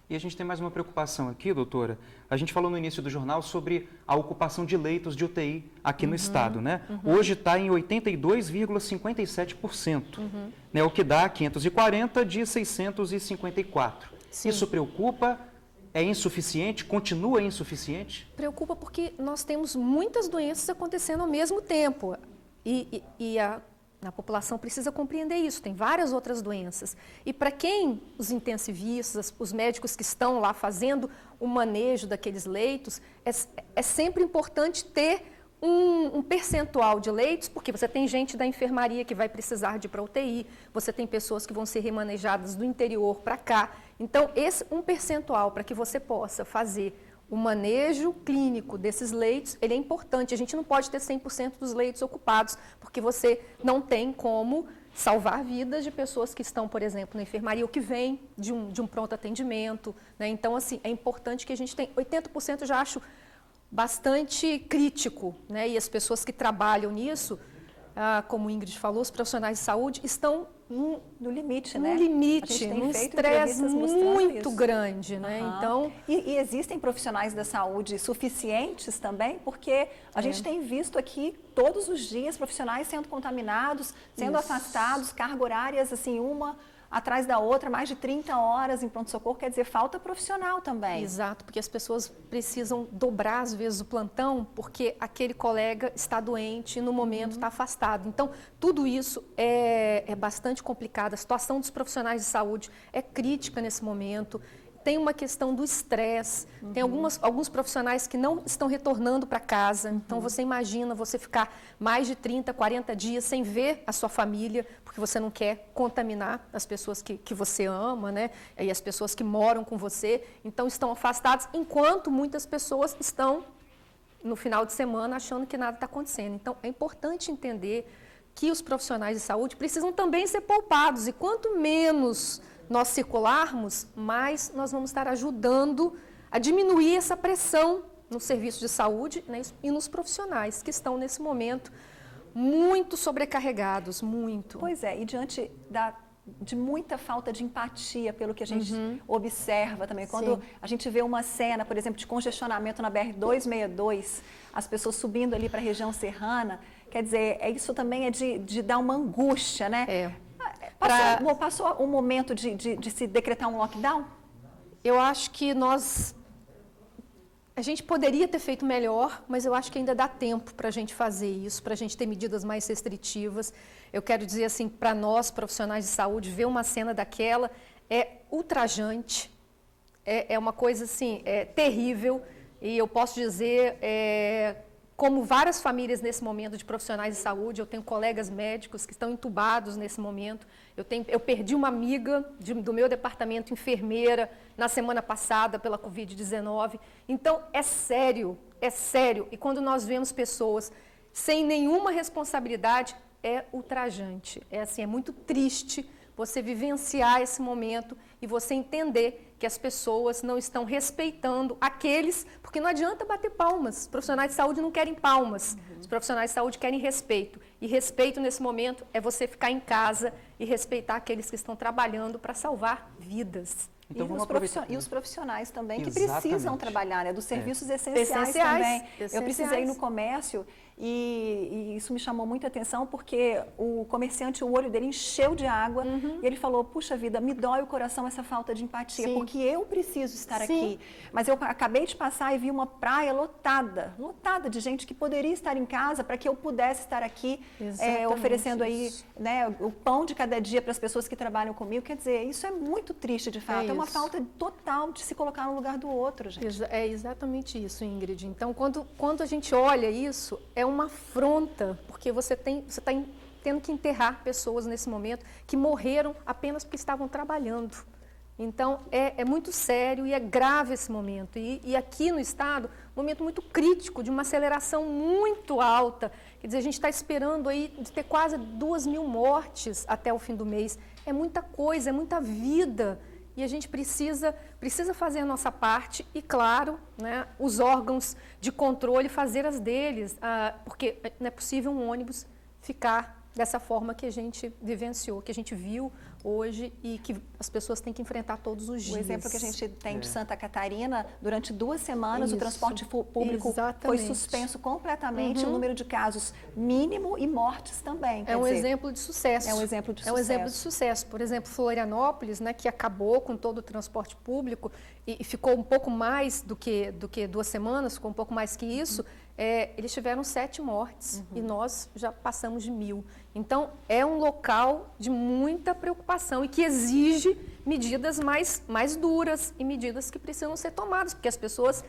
E a gente tem mais uma preocupação aqui, doutora. A gente falou no início do jornal sobre a ocupação de leitos de UTI aqui no estado, né? Hoje está em 82,57%, né? O que dá 540 de 654. Sim. Isso preocupa? É insuficiente? Continua insuficiente? Preocupa porque nós temos muitas doenças acontecendo ao mesmo tempo. A população precisa compreender isso, tem várias outras doenças. E para quem, os intensivistas, os médicos que estão lá fazendo o manejo daqueles leitos, é sempre importante ter um percentual de leitos, porque você tem gente da enfermaria que vai precisar de ir para UTI, você tem pessoas que vão ser remanejadas do interior para cá. Então, um percentual para que você possa fazer o manejo clínico desses leitos, ele é importante. A gente não pode ter 100% dos leitos ocupados, porque você não tem como salvar vidas de pessoas que estão, por exemplo, na enfermaria, ou que vêm de um pronto atendimento, né? Então, assim, é importante que a gente tenha 80%, eu já acho bastante crítico, né? E as pessoas que trabalham nisso, como o Ingrid falou, os profissionais de saúde estão no limite, né? No limite, num estresse muito grande, né? Então, e existem profissionais da saúde suficientes também, porque a gente tem visto aqui todos os dias profissionais sendo contaminados, sendo afastados, carga horárias assim, uma atrás da outra, mais de 30 horas em pronto-socorro, quer dizer, falta profissional também. Exato, porque as pessoas precisam dobrar, às vezes, o plantão, porque aquele colega está doente e, no momento, está afastado. Então, tudo isso é bastante complicado. A situação dos profissionais de saúde é crítica nesse momento. Tem uma questão do estresse, tem alguns profissionais que não estão retornando para casa. Então, você imagina você ficar mais de 30, 40 dias sem ver a sua família, porque você não quer contaminar as pessoas que você ama, né? E as pessoas que moram com você. Então, estão afastados, enquanto muitas pessoas estão, no final de semana, achando que nada está acontecendo. Então, é importante entender que os profissionais de saúde precisam também ser poupados. E quanto menos nós circularmos, mais nós vamos estar ajudando a diminuir essa pressão no serviço de saúde, né, e nos profissionais que estão nesse momento muito sobrecarregados, muito. Pois é, e diante de muita falta de empatia, pelo que a gente observa também. Quando a gente vê uma cena, por exemplo, de congestionamento na BR-262, as pessoas subindo ali para a região serrana, quer dizer, isso também é de dar uma angústia, né? Passou o momento de se decretar um lockdown? Eu acho que a gente poderia ter feito melhor, mas eu acho que ainda dá tempo para a gente fazer isso, para a gente ter medidas mais restritivas. Eu quero dizer assim, para nós, profissionais de saúde, ver uma cena daquela é ultrajante, é uma coisa assim, terrível. E eu posso dizer, como várias famílias nesse momento de profissionais de saúde, eu tenho colegas médicos que estão entubados nesse momento. Eu perdi uma amiga do meu departamento, enfermeira, na semana passada pela Covid-19. Então, é sério, é sério. E quando nós vemos pessoas sem nenhuma responsabilidade, é ultrajante. É muito triste você vivenciar esse momento e você entender que as pessoas não estão respeitando aqueles, porque não adianta bater palmas, os profissionais de saúde não querem palmas, os profissionais de saúde querem respeito, e respeito nesse momento é você ficar em casa e respeitar aqueles que estão trabalhando para salvar vidas. Então, e os profissionais também que Exatamente. precisam trabalhar, né? Dos serviços essenciais também. Eu precisei ir no comércio e isso me chamou muita atenção porque o comerciante, o olho dele encheu de água e ele falou, puxa vida, me dói o coração essa falta de empatia, Sim. porque eu preciso estar Sim. aqui. Mas eu acabei de passar e vi uma praia lotada de gente que poderia estar em casa para que eu pudesse estar aqui oferecendo aí, né, o pão de cada dia para as pessoas que trabalham comigo. Quer dizer, isso é muito triste de fato. É uma falta total de se colocar no lugar do outro, gente. É exatamente isso, Ingrid. Então, quando a gente olha isso, é uma afronta, porque você está tendo que enterrar pessoas nesse momento que morreram apenas porque estavam trabalhando. Então, é muito sério e é grave esse momento. E aqui no Estado, um momento muito crítico, de uma aceleração muito alta. Quer dizer, a gente está esperando aí de ter quase 2.000 mortes até o fim do mês. É muita coisa, é muita vida. E a gente precisa fazer a nossa parte e, claro, né, os órgãos de controle fazer as deles, porque não é possível um ônibus ficar dessa forma que a gente vivenciou, que a gente viu hoje e que as pessoas têm que enfrentar todos os dias. O exemplo que a gente tem de Santa Catarina, durante 2 semanas o transporte público foi suspenso completamente, o número de casos mínimo e mortes também. É um exemplo de sucesso. É um exemplo de sucesso. É um exemplo de sucesso. Por exemplo, Florianópolis, né, que acabou com todo o transporte público e ficou um pouco mais do que 2 semanas, ficou um pouco mais que isso, eles tiveram 7 mortes e nós já passamos de 1.000. Então, é um local de muita preocupação e que exige medidas mais duras e medidas que precisam ser tomadas, porque as pessoas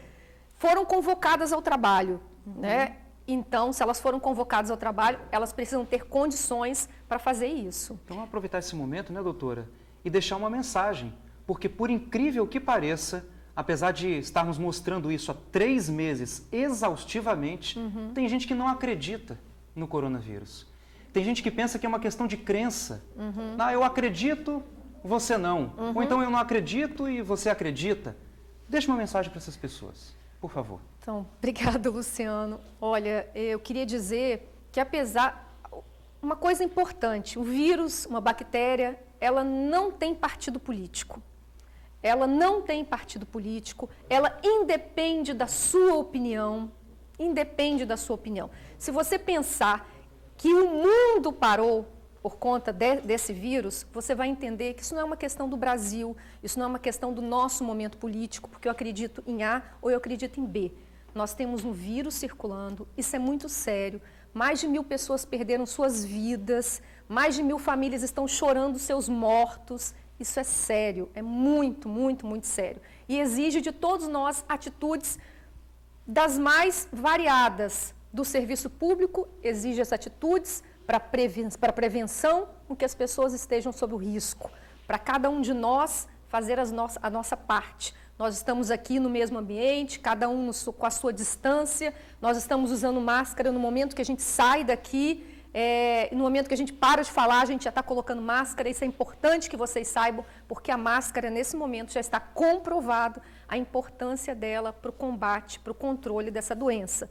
foram convocadas ao trabalho, né? Então, se elas foram convocadas ao trabalho, elas precisam ter condições para fazer isso. Então, vamos aproveitar esse momento, né, doutora, e deixar uma mensagem, porque por incrível que pareça, apesar de estarmos mostrando isso há 3 meses exaustivamente, tem gente que não acredita no coronavírus. Tem gente que pensa que é uma questão de crença. Eu acredito, você não. Ou então eu não acredito e você acredita. Deixe uma mensagem para essas pessoas, por favor. Então, obrigado, Luciano. Olha, eu queria dizer que uma coisa importante, o vírus, uma bactéria, ela não tem partido político. Ela não tem partido político, ela independe da sua opinião, Se você pensar que o mundo parou por conta desse vírus, você vai entender que isso não é uma questão do Brasil, isso não é uma questão do nosso momento político, porque eu acredito em A ou eu acredito em B. Nós temos um vírus circulando, isso é muito sério. Mais de 1.000 pessoas perderam suas vidas, mais de 1.000 famílias estão chorando seus mortos. Isso é sério, é muito, muito, muito sério. E exige de todos nós atitudes das mais variadas. Do serviço público, exige as atitudes para prevenção, com que as pessoas estejam sob o risco. Para cada um de nós fazer a nossa parte. Nós estamos aqui no mesmo ambiente, cada um com a sua distância, nós estamos usando máscara no momento que a gente sai daqui, no momento que a gente para de falar, a gente já está colocando máscara. Isso é importante que vocês saibam, porque a máscara, nesse momento, já está comprovado a importância dela para o combate, para o controle dessa doença.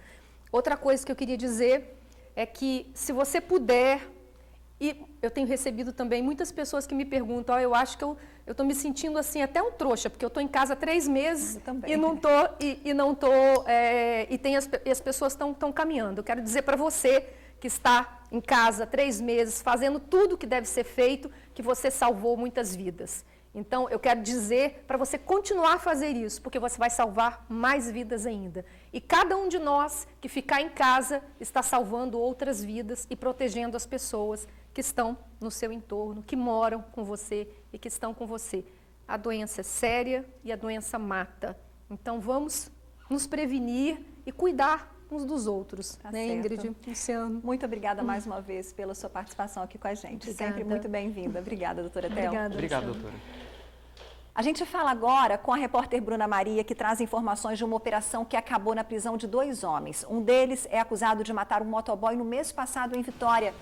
Outra coisa que eu queria dizer é que, se você puder, e eu tenho recebido também muitas pessoas que me perguntam, eu acho que eu estou me sentindo assim até um trouxa, porque eu estou em casa há 3 meses e não estou, e as pessoas estão caminhando. Eu quero dizer para você que está em casa há 3 meses, fazendo tudo o que deve ser feito, que você salvou muitas vidas. Então, eu quero dizer para você continuar a fazer isso, porque você vai salvar mais vidas ainda. E cada um de nós que ficar em casa está salvando outras vidas e protegendo as pessoas que estão no seu entorno, que moram com você e que estão com você. A doença é séria e a doença mata. Então, vamos nos prevenir e cuidar uns dos outros, Tá né, certo. Ingrid, Luciano? Muito obrigada mais uma vez pela sua participação aqui com a gente. Obrigada. Sempre muito bem-vinda. Obrigada, doutora Théo. Obrigado, doutora. A gente fala agora com a repórter Bruna Maria, que traz informações de uma operação que acabou na prisão de 2 homens. Um deles é acusado de matar um motoboy no mês passado em Vitória.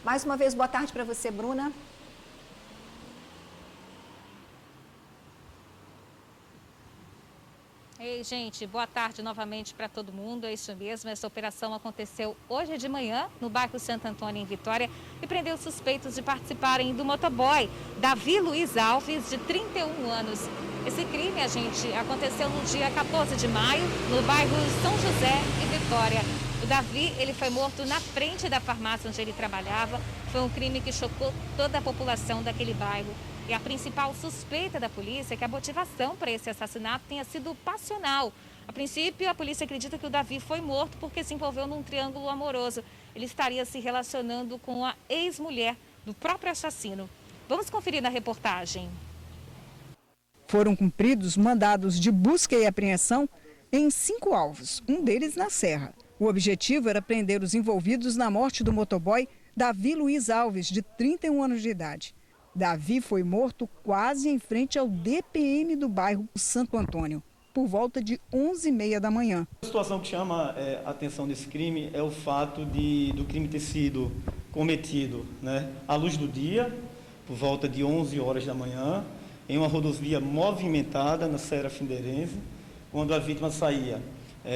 Mais uma vez, boa tarde para você, Bruna. Ei, gente, boa tarde novamente para todo mundo. É isso mesmo, essa operação aconteceu hoje de manhã no bairro Santo Antônio, em Vitória, e prendeu suspeitos de participarem do motoboy Davi Luiz Alves, de 31 anos. Esse crime, aconteceu no dia 14 de maio, no bairro São José, em Vitória. O Davi, ele foi morto na frente da farmácia onde ele trabalhava. Foi um crime que chocou toda a população daquele bairro. E a principal suspeita da polícia é que a motivação para esse assassinato tenha sido passional. A princípio, a polícia acredita que o Davi foi morto porque se envolveu num triângulo amoroso. Ele estaria se relacionando com a ex-mulher do próprio assassino. Vamos conferir na reportagem. Foram cumpridos mandados de busca e apreensão em 5 alvos, um deles na Serra. O objetivo era prender os envolvidos na morte do motoboy Davi Luiz Alves, de 31 anos de idade. Davi foi morto quase em frente ao DPM do bairro Santo Antônio, por volta de 11h30 da manhã. A situação que chama a atenção desse crime é o fato do crime ter sido cometido, à luz do dia, por volta de 11 horas da manhã, em uma rodovia movimentada na Serra Findeirense, quando a vítima saía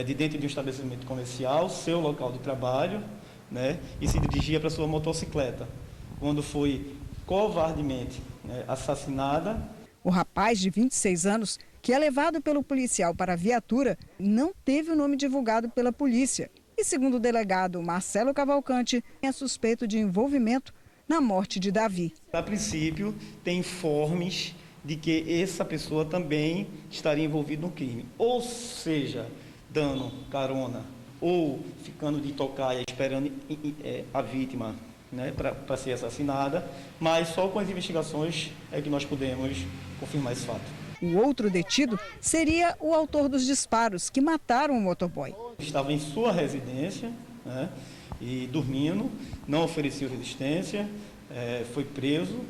de dentro de um estabelecimento comercial, seu local de trabalho, e se dirigia para sua motocicleta, quando foi covardemente assassinada. O rapaz de 26 anos, que é levado pelo policial para a viatura, não teve o nome divulgado pela polícia. E segundo o delegado Marcelo Cavalcante, é suspeito de envolvimento na morte de Davi. A princípio, tem informes de que essa pessoa também estaria envolvida no crime. Ou seja, dando carona ou ficando de tocaia esperando a vítima para ser assassinada, mas só com as investigações é que nós podemos confirmar esse fato. O outro detido seria o autor dos disparos que mataram o motoboy. Estava em sua residência e dormindo, não ofereceu resistência, foi preso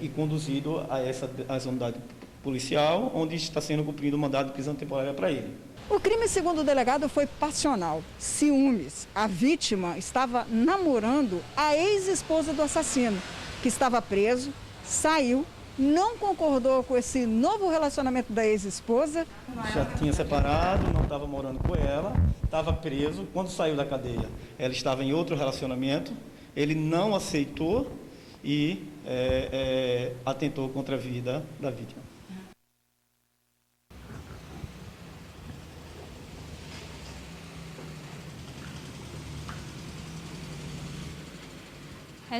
e conduzido a essa unidade policial, onde está sendo cumprido o mandado de prisão temporária para ele. O crime, segundo o delegado, foi passional, ciúmes. A vítima estava namorando a ex-esposa do assassino, que estava preso, saiu, não concordou com esse novo relacionamento da ex-esposa. Já tinha separado, não estava morando com ela, estava preso. Quando saiu da cadeia, ela estava em outro relacionamento, ele não aceitou e atentou contra a vida da vítima.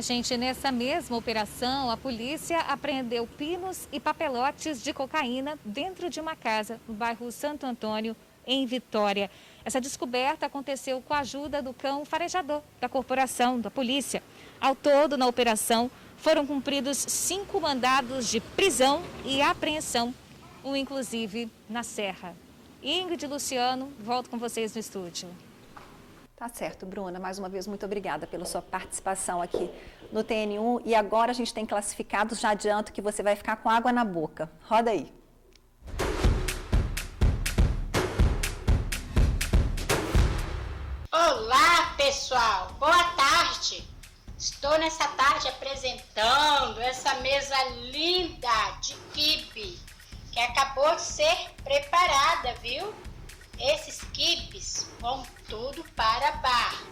Gente, nessa mesma operação, a polícia apreendeu pinos e papelotes de cocaína dentro de uma casa no bairro Santo Antônio, em Vitória. Essa descoberta aconteceu com a ajuda do cão farejador da corporação, da polícia. Ao todo, na operação, foram cumpridos 5 mandados de prisão e apreensão, um inclusive na Serra. Ingrid e Luciano, volto com vocês no estúdio. Tá certo, Bruna. Mais uma vez, muito obrigada pela sua participação aqui no TN1. E agora a gente tem classificados, já adianto que você vai ficar com água na boca. Roda aí. Olá, pessoal. Boa tarde. Estou nessa tarde apresentando essa mesa linda de quibe, que acabou de ser preparada, viu? Esses quibes vão tudo para bar,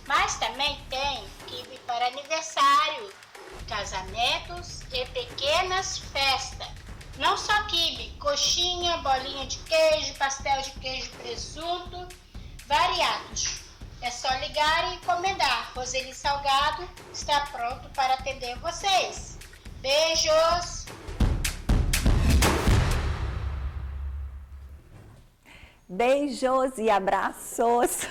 mas também tem quibe para aniversário, casamentos e pequenas festas. Não só quibe, coxinha, bolinha de queijo, pastel de queijo, presunto, variados. É só ligar e encomendar. Roseli Salgado está pronto para atender vocês. Beijos! Beijos e abraços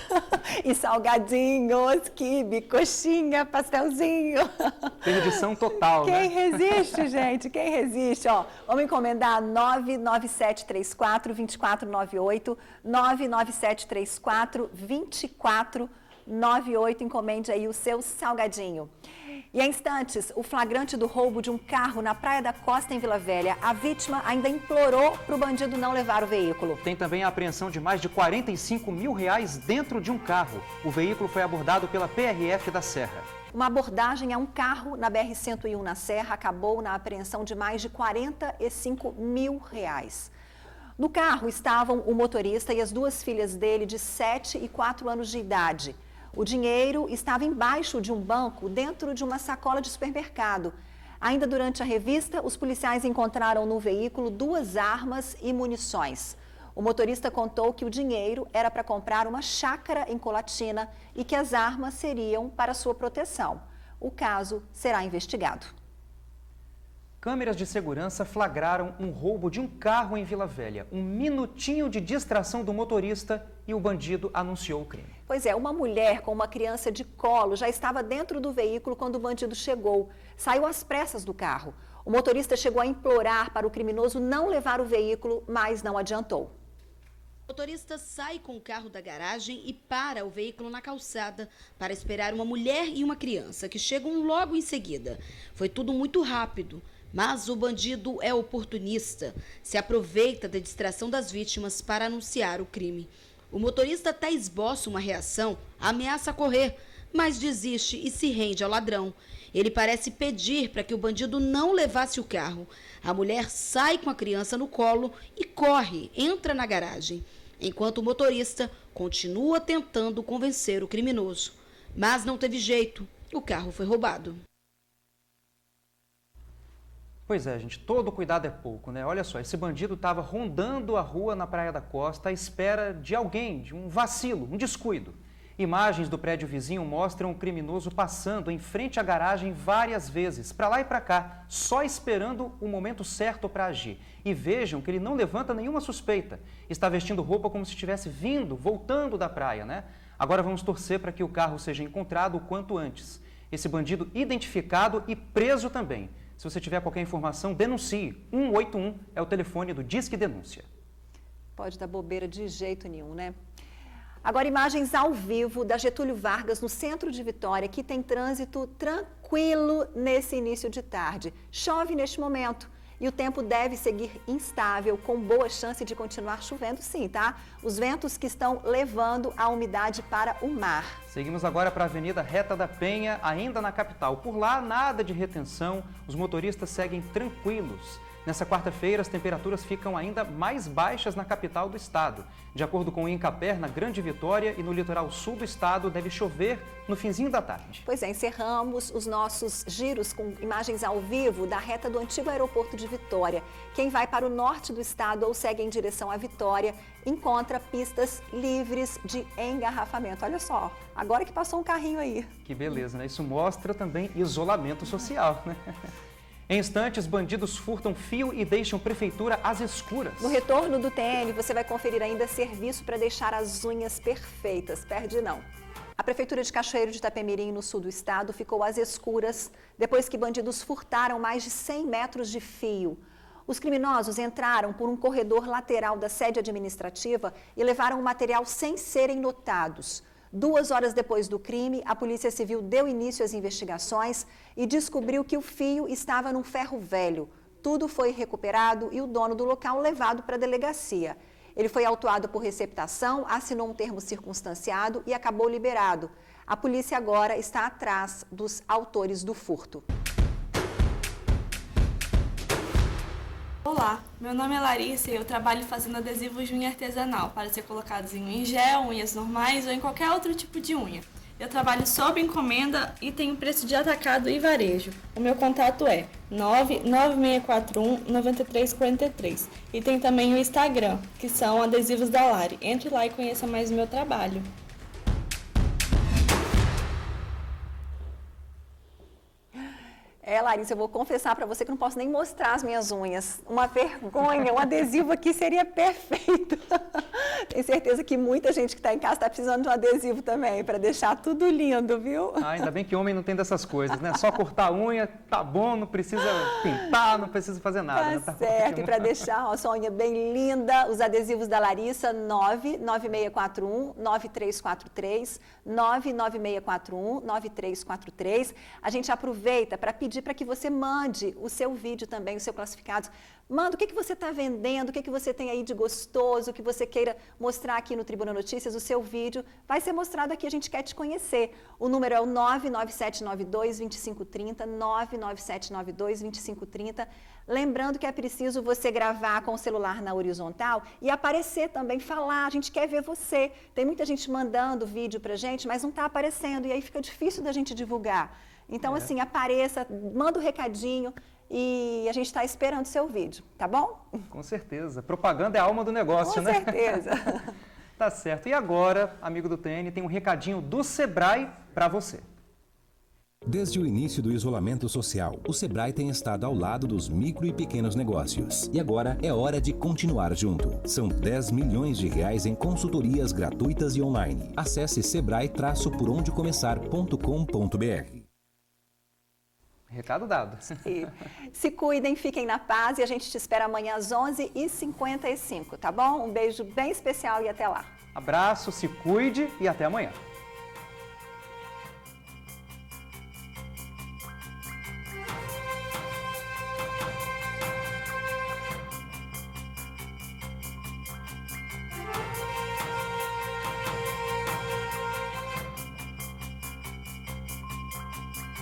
e salgadinhos, quibe, coxinha, pastelzinho. Perdição total, Quem né? resiste, gente? Quem resiste? Ó, vamos encomendar 99734-2498, 99734-2498. Encomende aí o seu salgadinho. E há instantes, o flagrante do roubo de um carro na Praia da Costa, em Vila Velha. A vítima ainda implorou para o bandido não levar o veículo. Tem também a apreensão de mais de R$45 mil dentro de um carro. O veículo foi abordado pela PRF da Serra. Uma abordagem a um carro na BR-101 na Serra acabou na apreensão de mais de R$45 mil. No carro estavam o motorista e as duas filhas dele de 7 e 4 anos de idade. O dinheiro estava embaixo de um banco, dentro de uma sacola de supermercado. Ainda durante a revista, os policiais encontraram no veículo 2 armas e munições. O motorista contou que o dinheiro era para comprar uma chácara em Colatina e que as armas seriam para sua proteção. O caso será investigado. Câmeras de segurança flagraram um roubo de um carro em Vila Velha. Um minutinho de distração do motorista e o bandido anunciou o crime. Pois é, uma mulher com uma criança de colo já estava dentro do veículo quando o bandido chegou. Saiu às pressas do carro. O motorista chegou a implorar para o criminoso não levar o veículo, mas não adiantou. O motorista sai com o carro da garagem e para o veículo na calçada para esperar uma mulher e uma criança, que chegam logo em seguida. Foi tudo muito rápido. Mas o bandido é oportunista, se aproveita da distração das vítimas para anunciar o crime. O motorista até esboça uma reação, ameaça correr, mas desiste e se rende ao ladrão. Ele parece pedir para que o bandido não levasse o carro. A mulher sai com a criança no colo e corre, entra na garagem, enquanto o motorista continua tentando convencer o criminoso. Mas não teve jeito, o carro foi roubado. Pois é, gente, todo cuidado é pouco, né? Olha só, esse bandido estava rondando a rua na Praia da Costa à espera de alguém, de um vacilo, um descuido. Imagens do prédio vizinho mostram o criminoso passando em frente à garagem várias vezes, para lá e para cá, só esperando o momento certo para agir. E vejam que ele não levanta nenhuma suspeita. Está vestindo roupa como se estivesse voltando da praia, né? Agora vamos torcer para que o carro seja encontrado o quanto antes. Esse bandido identificado e preso também. Se você tiver qualquer informação, denuncie. 181 é o telefone do Disque Denúncia. Pode dar bobeira de jeito nenhum, né? Agora, imagens ao vivo da Getúlio Vargas, no centro de Vitória, que tem trânsito tranquilo nesse início de tarde. Chove neste momento e o tempo deve seguir instável, com boa chance de continuar chovendo sim, tá? Os ventos que estão levando a umidade para o mar. Seguimos agora para a Avenida Reta da Penha, ainda na capital. Por lá, nada de retenção, os motoristas seguem tranquilos. Nessa quarta-feira, as temperaturas ficam ainda mais baixas na capital do estado. De acordo com o Incaper, na Grande Vitória e no litoral sul do estado, deve chover no finzinho da tarde. Pois é, encerramos os nossos giros com imagens ao vivo da reta do antigo aeroporto de Vitória. Quem vai para o norte do estado ou segue em direção à Vitória, encontra pistas livres de engarrafamento. Olha só, agora que passou um carrinho aí. Que beleza, né? Isso mostra também isolamento social, né? Em instantes, bandidos furtam fio e deixam prefeitura às escuras. No retorno do TN, você vai conferir ainda serviço para deixar as unhas perfeitas. Perde não. A Prefeitura de Cachoeiro de Itapemirim, no sul do estado, ficou às escuras depois que bandidos furtaram mais de 100 metros de fio. Os criminosos entraram por um corredor lateral da sede administrativa e levaram o material sem serem notados. 2 horas depois do crime, a Polícia Civil deu início às investigações e descobriu que o fio estava num ferro velho. Tudo foi recuperado e o dono do local levado para a delegacia. Ele foi autuado por receptação, assinou um termo circunstanciado e acabou liberado. A polícia agora está atrás dos autores do furto. Olá, meu nome é Larissa e eu trabalho fazendo adesivos de unha artesanal para ser colocados em unha em gel, unhas normais ou em qualquer outro tipo de unha. Eu trabalho sob encomenda e tenho preço de atacado e varejo. O meu contato é 99641-9343 e tem também o Instagram, que são adesivos da Lari. Entre lá e conheça mais o meu trabalho. Larissa, eu vou confessar para você que não posso nem mostrar as minhas unhas. Uma vergonha, um adesivo aqui seria perfeito. Tenho certeza que muita gente que está em casa está precisando de um adesivo também, para deixar tudo lindo, viu? Ainda bem que homem não tem dessas coisas, né? Só cortar a unha, tá bom, não precisa pintar, não precisa fazer nada. Tá, né? Certo, ótimo. E para deixar a sua unha bem linda, os adesivos da Larissa, 99641-9343, 99641-9343. A gente aproveita para pedir para que você mande o seu vídeo também, o seu classificado. Manda o que você está vendendo, o que você tem aí de gostoso, o que você queira mostrar aqui no Tribuna Notícias, o seu vídeo vai ser mostrado aqui, a gente quer te conhecer. O número é o 99792-2530, 99792-2530. Lembrando que é preciso você gravar com o celular na horizontal e aparecer também, falar, a gente quer ver você. Tem muita gente mandando vídeo pra gente, mas não está aparecendo e aí fica difícil da gente divulgar. Então, assim, apareça, manda um recadinho e a gente está esperando o seu vídeo, tá bom? Com certeza. Propaganda é a alma do negócio, né? Com certeza. Tá certo. E agora, amigo do TN, tem um recadinho do Sebrae para você. Desde o início do isolamento social, o Sebrae tem estado ao lado dos micro e pequenos negócios. E agora é hora de continuar junto. São 10 milhões de reais em consultorias gratuitas e online. Acesse sebrae-porondecomeçar.com.br. Recado dado. Se cuidem, fiquem na paz e a gente te espera amanhã às 11h55, tá bom? Um beijo bem especial e até lá. Abraço, se cuide e até amanhã.